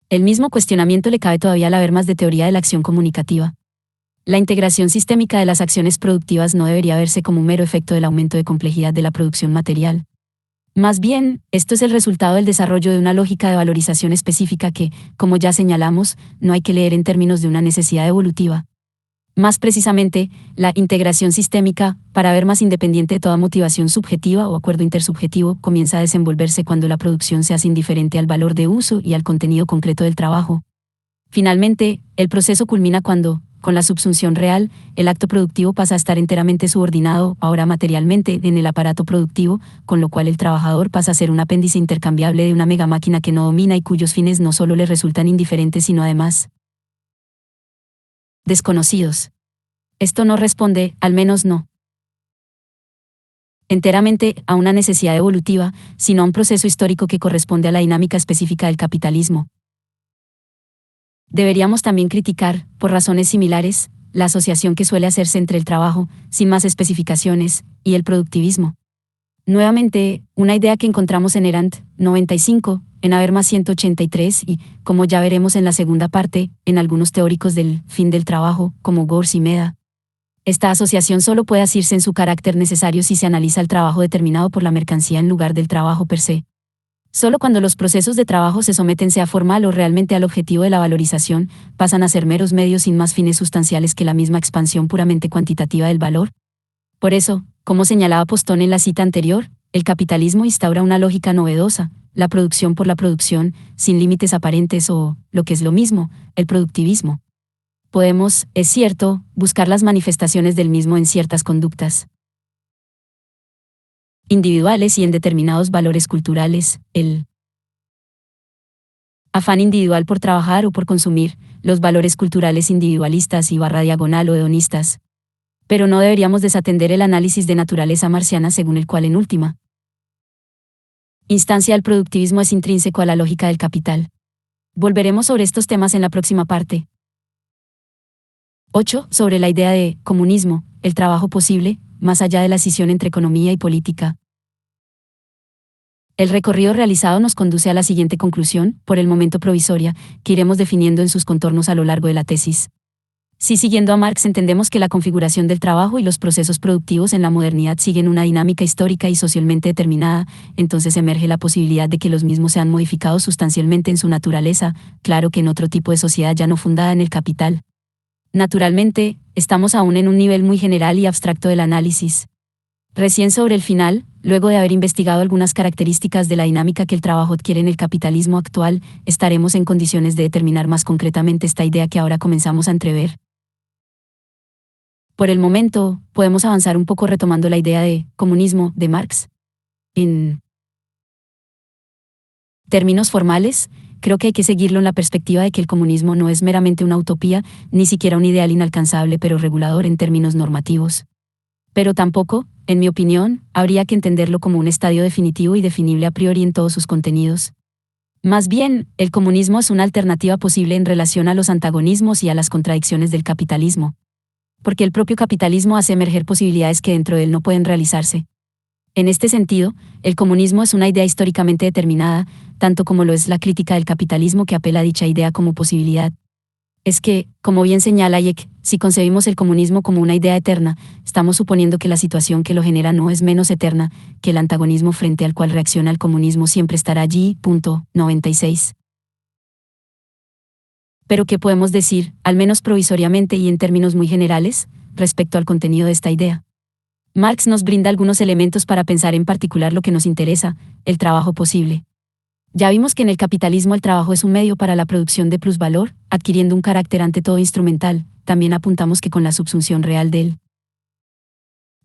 El mismo cuestionamiento le cabe todavía a Habermas de teoría de la acción comunicativa. La integración sistémica de las acciones productivas no debería verse como un mero efecto del aumento de complejidad de la producción material. Más bien, esto es el resultado del desarrollo de una lógica de valorización específica que, como ya señalamos, no hay que leer en términos de una necesidad evolutiva. Más precisamente, la integración sistémica, para ver más independiente de toda motivación subjetiva o acuerdo intersubjetivo, comienza a desenvolverse cuando la producción se hace indiferente al valor de uso y al contenido concreto del trabajo. Finalmente, el proceso culmina cuando, con la subsunción real, el acto productivo pasa a estar enteramente subordinado, ahora materialmente, en el aparato productivo, con lo cual el trabajador pasa a ser un apéndice intercambiable de una megamáquina que no domina y cuyos fines no solo le resultan indiferentes sino además desconocidos. Esto no responde, al menos no enteramente, a una necesidad evolutiva, sino a un proceso histórico que corresponde a la dinámica específica del capitalismo. Deberíamos también criticar, por razones similares, la asociación que suele hacerse entre el trabajo, sin más especificaciones, y el productivismo. Nuevamente, una idea que encontramos en Erant, 95, en Habermas 183 y, como ya veremos en la segunda parte, en algunos teóricos del fin del trabajo, como Gors y Meda. Esta asociación solo puede asirse en su carácter necesario si se analiza el trabajo determinado por la mercancía en lugar del trabajo per se. Solo cuando los procesos de trabajo se someten sea formal o realmente al objetivo de la valorización, pasan a ser meros medios sin más fines sustanciales que la misma expansión puramente cuantitativa del valor. Por eso, como señalaba Postón en la cita anterior, el capitalismo instaura una lógica novedosa, la producción por la producción, sin límites aparentes o, lo que es lo mismo, el productivismo. Podemos, es cierto, buscar las manifestaciones del mismo en ciertas conductas individuales y en determinados valores culturales, el afán individual por trabajar o por consumir, los valores culturales individualistas y /diagonal o hedonistas. Pero no deberíamos desatender el análisis de naturaleza marciana según el cual en última instancia el productivismo es intrínseco a la lógica del capital. Volveremos sobre estos temas en la próxima parte. 8. Sobre la idea de comunismo, el trabajo posible, más allá de la escisión entre economía y política. El recorrido realizado nos conduce a la siguiente conclusión, por el momento provisoria, que iremos definiendo en sus contornos a lo largo de la tesis. Si siguiendo a Marx entendemos que la configuración del trabajo y los procesos productivos en la modernidad siguen una dinámica histórica y socialmente determinada, entonces emerge la posibilidad de que los mismos sean modificados sustancialmente en su naturaleza, claro que en otro tipo de sociedad ya no fundada en el capital. Naturalmente, estamos aún en un nivel muy general y abstracto del análisis. Recién sobre el final, luego de haber investigado algunas características de la dinámica que el trabajo adquiere en el capitalismo actual, estaremos en condiciones de determinar más concretamente esta idea que ahora comenzamos a entrever. Por el momento, podemos avanzar un poco retomando la idea de comunismo de Marx. En términos formales, creo que hay que seguirlo en la perspectiva de que el comunismo no es meramente una utopía, ni siquiera un ideal inalcanzable pero regulador en términos normativos. Pero tampoco, en mi opinión, habría que entenderlo como un estadio definitivo y definible a priori en todos sus contenidos. Más bien, el comunismo es una alternativa posible en relación a los antagonismos y a las contradicciones del capitalismo. Porque el propio capitalismo hace emerger posibilidades que dentro de él no pueden realizarse. En este sentido, el comunismo es una idea históricamente determinada, tanto como lo es la crítica del capitalismo que apela a dicha idea como posibilidad. Es que, como bien señala Hayek, si concebimos el comunismo como una idea eterna, estamos suponiendo que la situación que lo genera no es menos eterna, que el antagonismo frente al cual reacciona el comunismo siempre estará allí. 96. Pero ¿qué podemos decir, al menos provisoriamente y en términos muy generales, respecto al contenido de esta idea? Marx nos brinda algunos elementos para pensar en particular lo que nos interesa, el trabajo posible. Ya vimos que en el capitalismo el trabajo es un medio para la producción de plusvalor, adquiriendo un carácter ante todo instrumental. También apuntamos que con la subsunción real del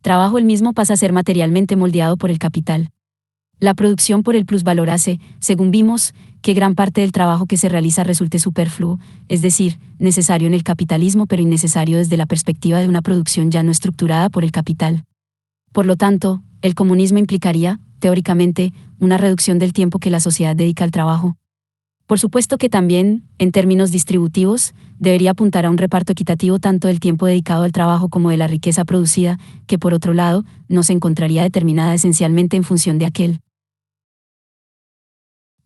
trabajo el mismo pasa a ser materialmente moldeado por el capital. La producción por el plusvalor hace, según vimos, que gran parte del trabajo que se realiza resulte superfluo, es decir, necesario en el capitalismo pero innecesario desde la perspectiva de una producción ya no estructurada por el capital. Por lo tanto, el comunismo implicaría, teóricamente, una reducción del tiempo que la sociedad dedica al trabajo. Por supuesto que también, en términos distributivos, debería apuntar a un reparto equitativo tanto del tiempo dedicado al trabajo como de la riqueza producida, que por otro lado, no se encontraría determinada esencialmente en función de aquel.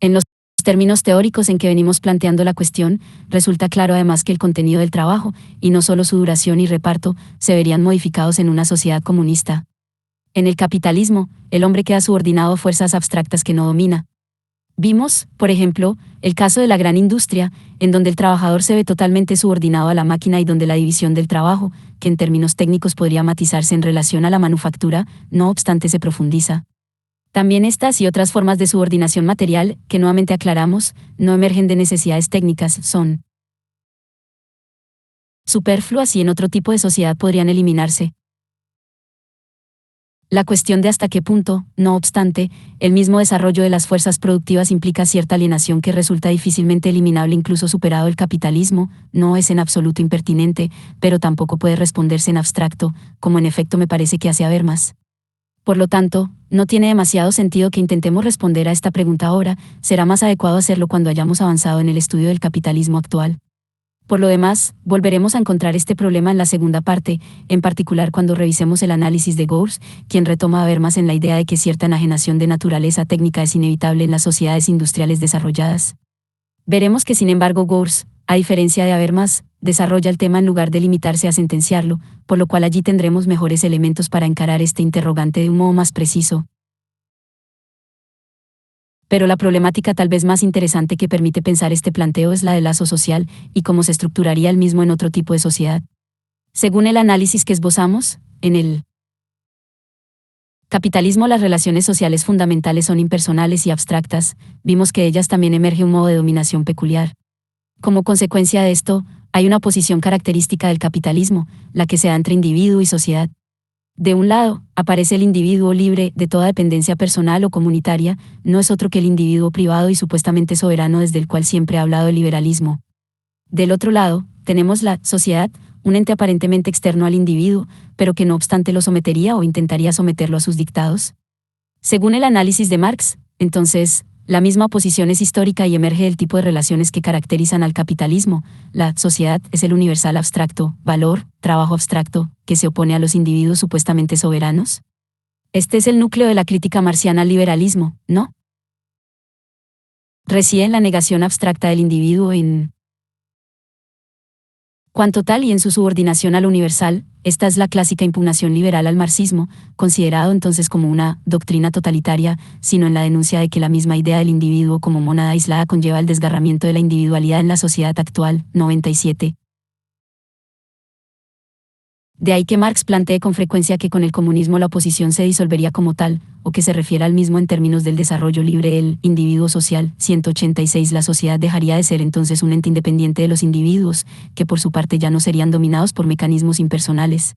En los términos teóricos en que venimos planteando la cuestión, resulta claro además que el contenido del trabajo, y no solo su duración y reparto, se verían modificados en una sociedad comunista. En el capitalismo, el hombre queda subordinado a fuerzas abstractas que no domina. Vimos, por ejemplo, el caso de la gran industria, en donde el trabajador se ve totalmente subordinado a la máquina y donde la división del trabajo, que en términos técnicos podría matizarse en relación a la manufactura, no obstante se profundiza. También estas y otras formas de subordinación material, que nuevamente aclaramos, no emergen de necesidades técnicas, son superfluas y en otro tipo de sociedad podrían eliminarse. La cuestión de hasta qué punto, no obstante, el mismo desarrollo de las fuerzas productivas implica cierta alienación que resulta difícilmente eliminable incluso superado el capitalismo, no es en absoluto impertinente, pero tampoco puede responderse en abstracto, como en efecto me parece que hace Habermas. Por lo tanto, no tiene demasiado sentido que intentemos responder a esta pregunta ahora, será más adecuado hacerlo cuando hayamos avanzado en el estudio del capitalismo actual. Por lo demás, volveremos a encontrar este problema en la segunda parte, en particular cuando revisemos el análisis de Gowers, quien retoma Habermas en la idea de que cierta enajenación de naturaleza técnica es inevitable en las sociedades industriales desarrolladas. Veremos que, sin embargo, Gowers, a diferencia de Habermas, desarrolla el tema en lugar de limitarse a sentenciarlo, por lo cual allí tendremos mejores elementos para encarar este interrogante de un modo más preciso. Pero la problemática tal vez más interesante que permite pensar este planteo es la del lazo social y cómo se estructuraría el mismo en otro tipo de sociedad. Según el análisis que esbozamos, en el capitalismo las relaciones sociales fundamentales son impersonales y abstractas, vimos que de ellas también emerge un modo de dominación peculiar. Como consecuencia de esto, hay una posición característica del capitalismo, la que se da entre individuo y sociedad. De un lado, aparece el individuo libre de toda dependencia personal o comunitaria, no es otro que el individuo privado y supuestamente soberano desde el cual siempre ha hablado el liberalismo. Del otro lado, tenemos la sociedad, un ente aparentemente externo al individuo, pero que no obstante lo sometería o intentaría someterlo a sus dictados. Según el análisis de Marx, entonces, la misma oposición es histórica y emerge del tipo de relaciones que caracterizan al capitalismo. La sociedad es el universal abstracto, valor, trabajo abstracto, que se opone a los individuos supuestamente soberanos. Este es el núcleo de la crítica marxiana al liberalismo, ¿no? Reside en la negación abstracta del individuo en cuanto tal y en su subordinación al universal. Esta es la clásica impugnación liberal al marxismo, considerado entonces como una doctrina totalitaria, sino en la denuncia de que la misma idea del individuo como mónada aislada conlleva el desgarramiento de la individualidad en la sociedad actual. 97. De ahí que Marx plantee con frecuencia que con el comunismo la oposición se disolvería como tal, o que se refiere al mismo en términos del desarrollo libre del individuo social. 186. La sociedad dejaría de ser entonces un ente independiente de los individuos, que por su parte ya no serían dominados por mecanismos impersonales.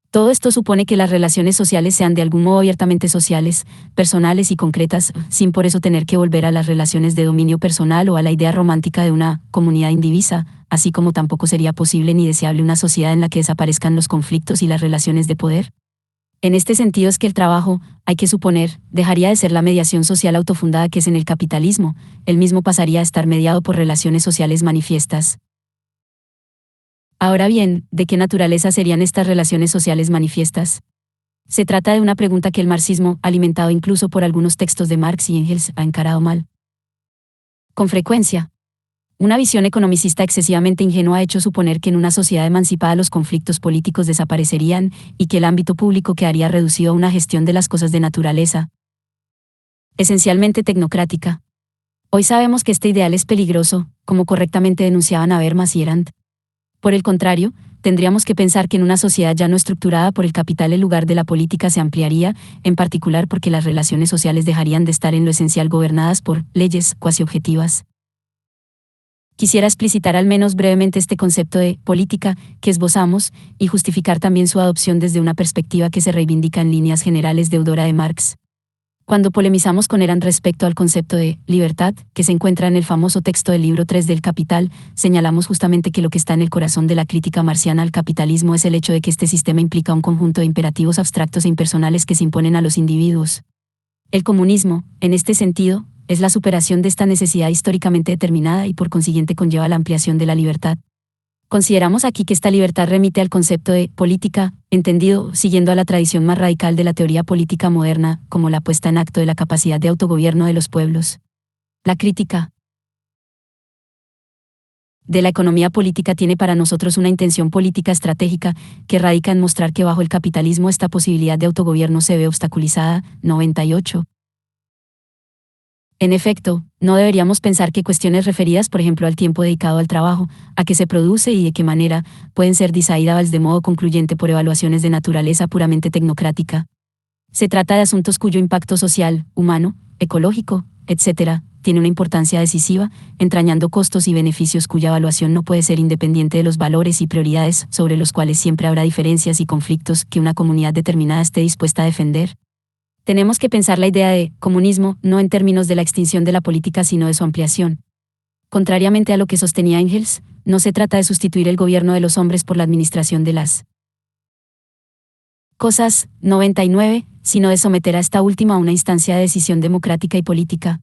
Todo esto supone que las relaciones sociales sean de algún modo abiertamente sociales, personales y concretas, sin por eso tener que volver a las relaciones de dominio personal o a la idea romántica de una comunidad indivisa, así como tampoco sería posible ni deseable una sociedad en la que desaparezcan los conflictos y las relaciones de poder. En este sentido es que el trabajo, hay que suponer, dejaría de ser la mediación social autofundada que es en el capitalismo, el mismo pasaría a estar mediado por relaciones sociales manifiestas. Ahora bien, ¿de qué naturaleza serían estas relaciones sociales manifiestas? Se trata de una pregunta que el marxismo, alimentado incluso por algunos textos de Marx y Engels, ha encarado mal. Con frecuencia, una visión economicista excesivamente ingenua ha hecho suponer que en una sociedad emancipada los conflictos políticos desaparecerían y que el ámbito público quedaría reducido a una gestión de las cosas de naturaleza esencialmente tecnocrática. Hoy sabemos que este ideal es peligroso, como correctamente denunciaban Habermas y Arendt. Por el contrario, tendríamos que pensar que en una sociedad ya no estructurada por el capital el lugar de la política se ampliaría, en particular porque las relaciones sociales dejarían de estar en lo esencial gobernadas por leyes cuasi objetivas. Quisiera explicitar al menos brevemente este concepto de política que esbozamos y justificar también su adopción desde una perspectiva que se reivindica en líneas generales deudora de Marx. Cuando polemizamos con Arendt respecto al concepto de libertad, que se encuentra en el famoso texto del libro 3 del Capital, señalamos justamente que lo que está en el corazón de la crítica marxiana al capitalismo es el hecho de que este sistema implica un conjunto de imperativos abstractos e impersonales que se imponen a los individuos. El comunismo, en este sentido, es la superación de esta necesidad históricamente determinada y por consiguiente conlleva la ampliación de la libertad. Consideramos aquí que esta libertad remite al concepto de política, entendido siguiendo a la tradición más radical de la teoría política moderna, como la puesta en acto de la capacidad de autogobierno de los pueblos. La crítica de la economía política tiene para nosotros una intención política estratégica que radica en mostrar que bajo el capitalismo esta posibilidad de autogobierno se ve obstaculizada. 98. En efecto, no deberíamos pensar que cuestiones referidas, por ejemplo, al tiempo dedicado al trabajo, a qué se produce y de qué manera, pueden ser decididas de modo concluyente por evaluaciones de naturaleza puramente tecnocrática. Se trata de asuntos cuyo impacto social, humano, ecológico, etc., tiene una importancia decisiva, entrañando costos y beneficios cuya evaluación no puede ser independiente de los valores y prioridades sobre los cuales siempre habrá diferencias y conflictos que una comunidad determinada esté dispuesta a defender. Tenemos que pensar la idea de comunismo no en términos de la extinción de la política sino de su ampliación. Contrariamente a lo que sostenía Engels, no se trata de sustituir el gobierno de los hombres por la administración de las cosas. 99, sino de someter a esta última a una instancia de decisión democrática y política.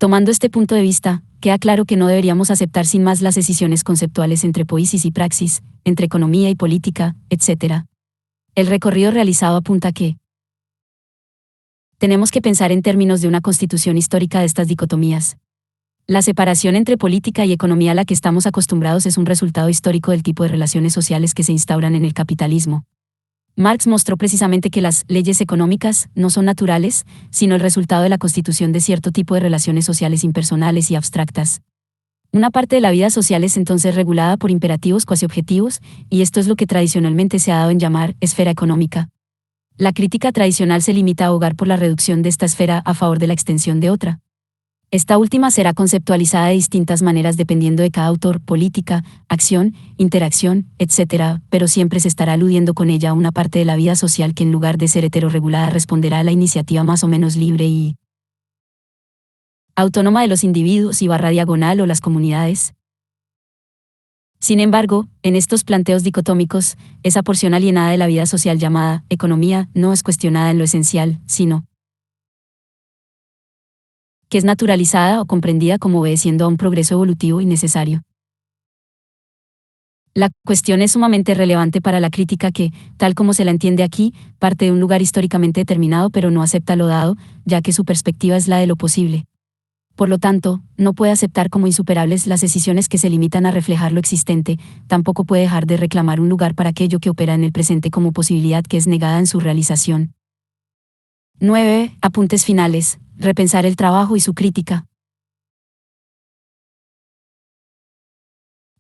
Tomando este punto de vista, queda claro que no deberíamos aceptar sin más las escisiones conceptuales entre poiesis y praxis, entre economía y política, etc. El recorrido realizado apunta que tenemos que pensar en términos de una constitución histórica de estas dicotomías. La separación entre política y economía a la que estamos acostumbrados es un resultado histórico del tipo de relaciones sociales que se instauran en el capitalismo. Marx mostró precisamente que las leyes económicas no son naturales, sino el resultado de la constitución de cierto tipo de relaciones sociales impersonales y abstractas. Una parte de la vida social es entonces regulada por imperativos cuasi objetivos, y esto es lo que tradicionalmente se ha dado en llamar esfera económica. La crítica tradicional se limita a abogar por la reducción de esta esfera a favor de la extensión de otra. Esta última será conceptualizada de distintas maneras dependiendo de cada autor: política, acción, interacción, etc., pero siempre se estará aludiendo con ella a una parte de la vida social que en lugar de ser heterorregulada responderá a la iniciativa más o menos libre y autónoma de los individuos /diagonal o las comunidades. Sin embargo, en estos planteos dicotómicos, esa porción alienada de la vida social llamada economía no es cuestionada en lo esencial, sino que es naturalizada o comprendida como obedeciendo a un progreso evolutivo y necesario. La cuestión es sumamente relevante para la crítica que, tal como se la entiende aquí, parte de un lugar históricamente determinado pero no acepta lo dado, ya que su perspectiva es la de lo posible. Por lo tanto, no puede aceptar como insuperables las escisiones que se limitan a reflejar lo existente, tampoco puede dejar de reclamar un lugar para aquello que opera en el presente como posibilidad que es negada en su realización. 9. Apuntes finales. Repensar el trabajo y su crítica.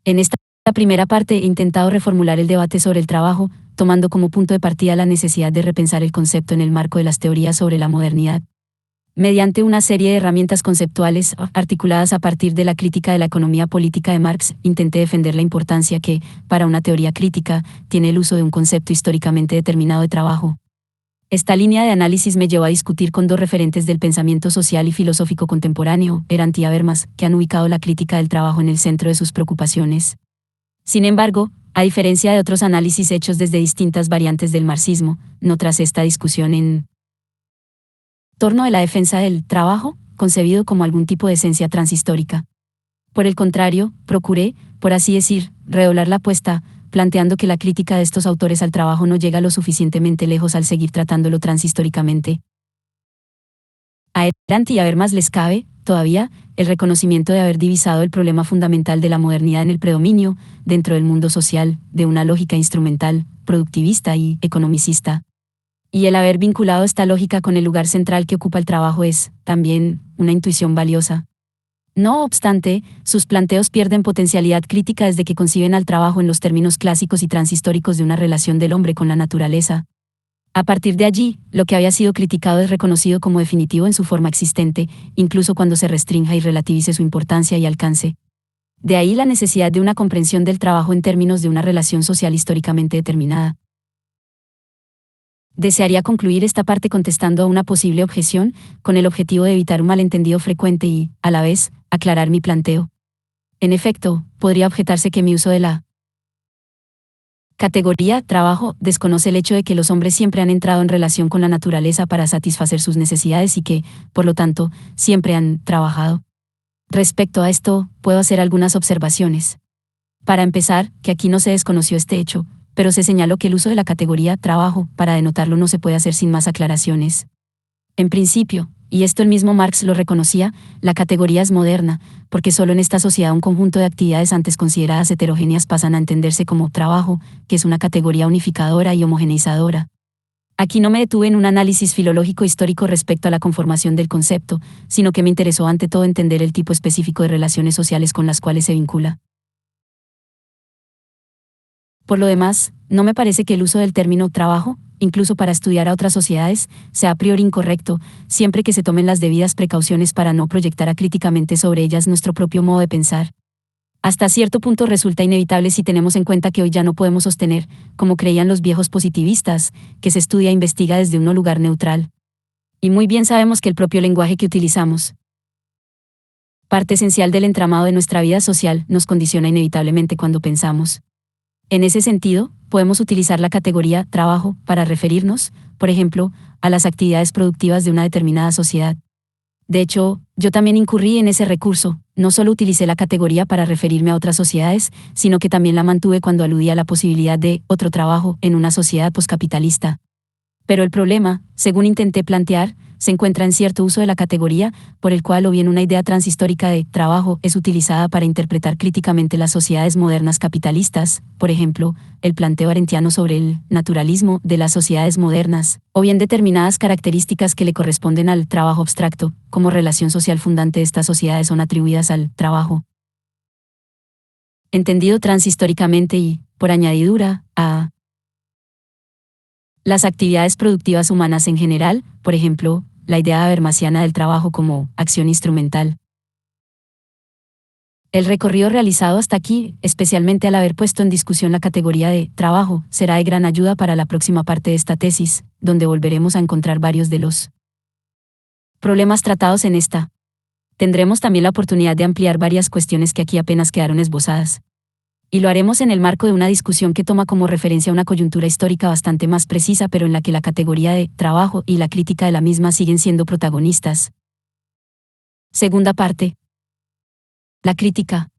En esta primera parte he intentado reformular el debate sobre el trabajo, tomando como punto de partida la necesidad de repensar el concepto en el marco de las teorías sobre la modernidad. Mediante una serie de herramientas conceptuales articuladas a partir de la crítica de la economía política de Marx, intenté defender la importancia que, para una teoría crítica, tiene el uso de un concepto históricamente determinado de trabajo. Esta línea de análisis me llevó a discutir con dos referentes del pensamiento social y filosófico contemporáneo, Arendt y Habermas, que han ubicado la crítica del trabajo en el centro de sus preocupaciones. Sin embargo, a diferencia de otros análisis hechos desde distintas variantes del marxismo, no tras esta discusión en torno de la defensa del trabajo, concebido como algún tipo de esencia transhistórica. Por el contrario, procuré, por así decir, redoblar la apuesta, planteando que la crítica de estos autores al trabajo no llega lo suficientemente lejos al seguir tratándolo transhistóricamente. A Arendt y a Habermas les cabe, todavía, el reconocimiento de haber divisado el problema fundamental de la modernidad en el predominio, dentro del mundo social, de una lógica instrumental, productivista y economicista. Y el haber vinculado esta lógica con el lugar central que ocupa el trabajo es, también, una intuición valiosa. No obstante, sus planteos pierden potencialidad crítica desde que conciben al trabajo en los términos clásicos y transhistóricos de una relación del hombre con la naturaleza. A partir de allí, lo que había sido criticado es reconocido como definitivo en su forma existente, incluso cuando se restrinja y relativice su importancia y alcance. De ahí la necesidad de una comprensión del trabajo en términos de una relación social históricamente determinada. Desearía concluir esta parte contestando a una posible objeción, con el objetivo de evitar un malentendido frecuente y, a la vez, aclarar mi planteo. En efecto, podría objetarse que mi uso de la categoría trabajo desconoce el hecho de que los hombres siempre han entrado en relación con la naturaleza para satisfacer sus necesidades y que, por lo tanto, siempre han trabajado. Respecto a esto, puedo hacer algunas observaciones. Para empezar, que aquí no se desconoció este hecho, pero se señaló que el uso de la categoría trabajo para denotarlo no se puede hacer sin más aclaraciones. En principio, y esto el mismo Marx lo reconocía, la categoría es moderna, porque solo en esta sociedad un conjunto de actividades antes consideradas heterogéneas pasan a entenderse como trabajo, que es una categoría unificadora y homogeneizadora. Aquí no me detuve en un análisis filológico histórico respecto a la conformación del concepto, sino que me interesó ante todo entender el tipo específico de relaciones sociales con las cuales se vincula. Por lo demás, no me parece que el uso del término trabajo, incluso para estudiar a otras sociedades, sea a priori incorrecto, siempre que se tomen las debidas precauciones para no proyectar acríticamente sobre ellas nuestro propio modo de pensar. Hasta cierto punto resulta inevitable si tenemos en cuenta que hoy ya no podemos sostener, como creían los viejos positivistas, que se estudia e investiga desde un lugar neutral. Y muy bien sabemos que el propio lenguaje que utilizamos, parte esencial del entramado de nuestra vida social, nos condiciona inevitablemente cuando pensamos. En ese sentido, podemos utilizar la categoría trabajo para referirnos, por ejemplo, a las actividades productivas de una determinada sociedad. De hecho, yo también incurrí en ese recurso, no solo utilicé la categoría para referirme a otras sociedades, sino que también la mantuve cuando aludía a la posibilidad de otro trabajo en una sociedad poscapitalista. Pero el problema, según intenté plantear, se encuentra en cierto uso de la categoría, por el cual o bien una idea transhistórica de trabajo es utilizada para interpretar críticamente las sociedades modernas capitalistas, por ejemplo, el planteo arendtiano sobre el naturalismo de las sociedades modernas, o bien determinadas características que le corresponden al trabajo abstracto, como relación social fundante de estas sociedades son atribuidas al trabajo. Entendido transhistóricamente y, por añadidura, a las actividades productivas humanas en general, por ejemplo, la idea habermasiana del trabajo como acción instrumental. El recorrido realizado hasta aquí, especialmente al haber puesto en discusión la categoría de trabajo, será de gran ayuda para la próxima parte de esta tesis, donde volveremos a encontrar varios de los problemas tratados en esta. Tendremos también la oportunidad de ampliar varias cuestiones que aquí apenas quedaron esbozadas. Y lo haremos en el marco de una discusión que toma como referencia una coyuntura histórica bastante más precisa, pero en la que la categoría de trabajo y la crítica de la misma siguen siendo protagonistas. Segunda parte. La crítica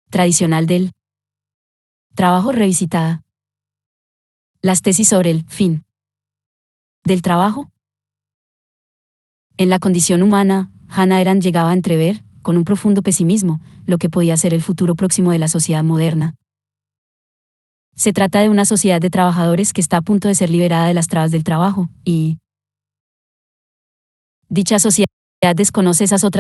tradicional del trabajo revisitada. Las tesis sobre el fin del trabajo. En la condición humana, Hannah Arendt llegaba a entrever, con un profundo pesimismo, lo que podía ser el futuro próximo de la sociedad moderna. Se trata de una sociedad de trabajadores que está a punto de ser liberada de las trabas del trabajo, y dicha sociedad desconoce esas otras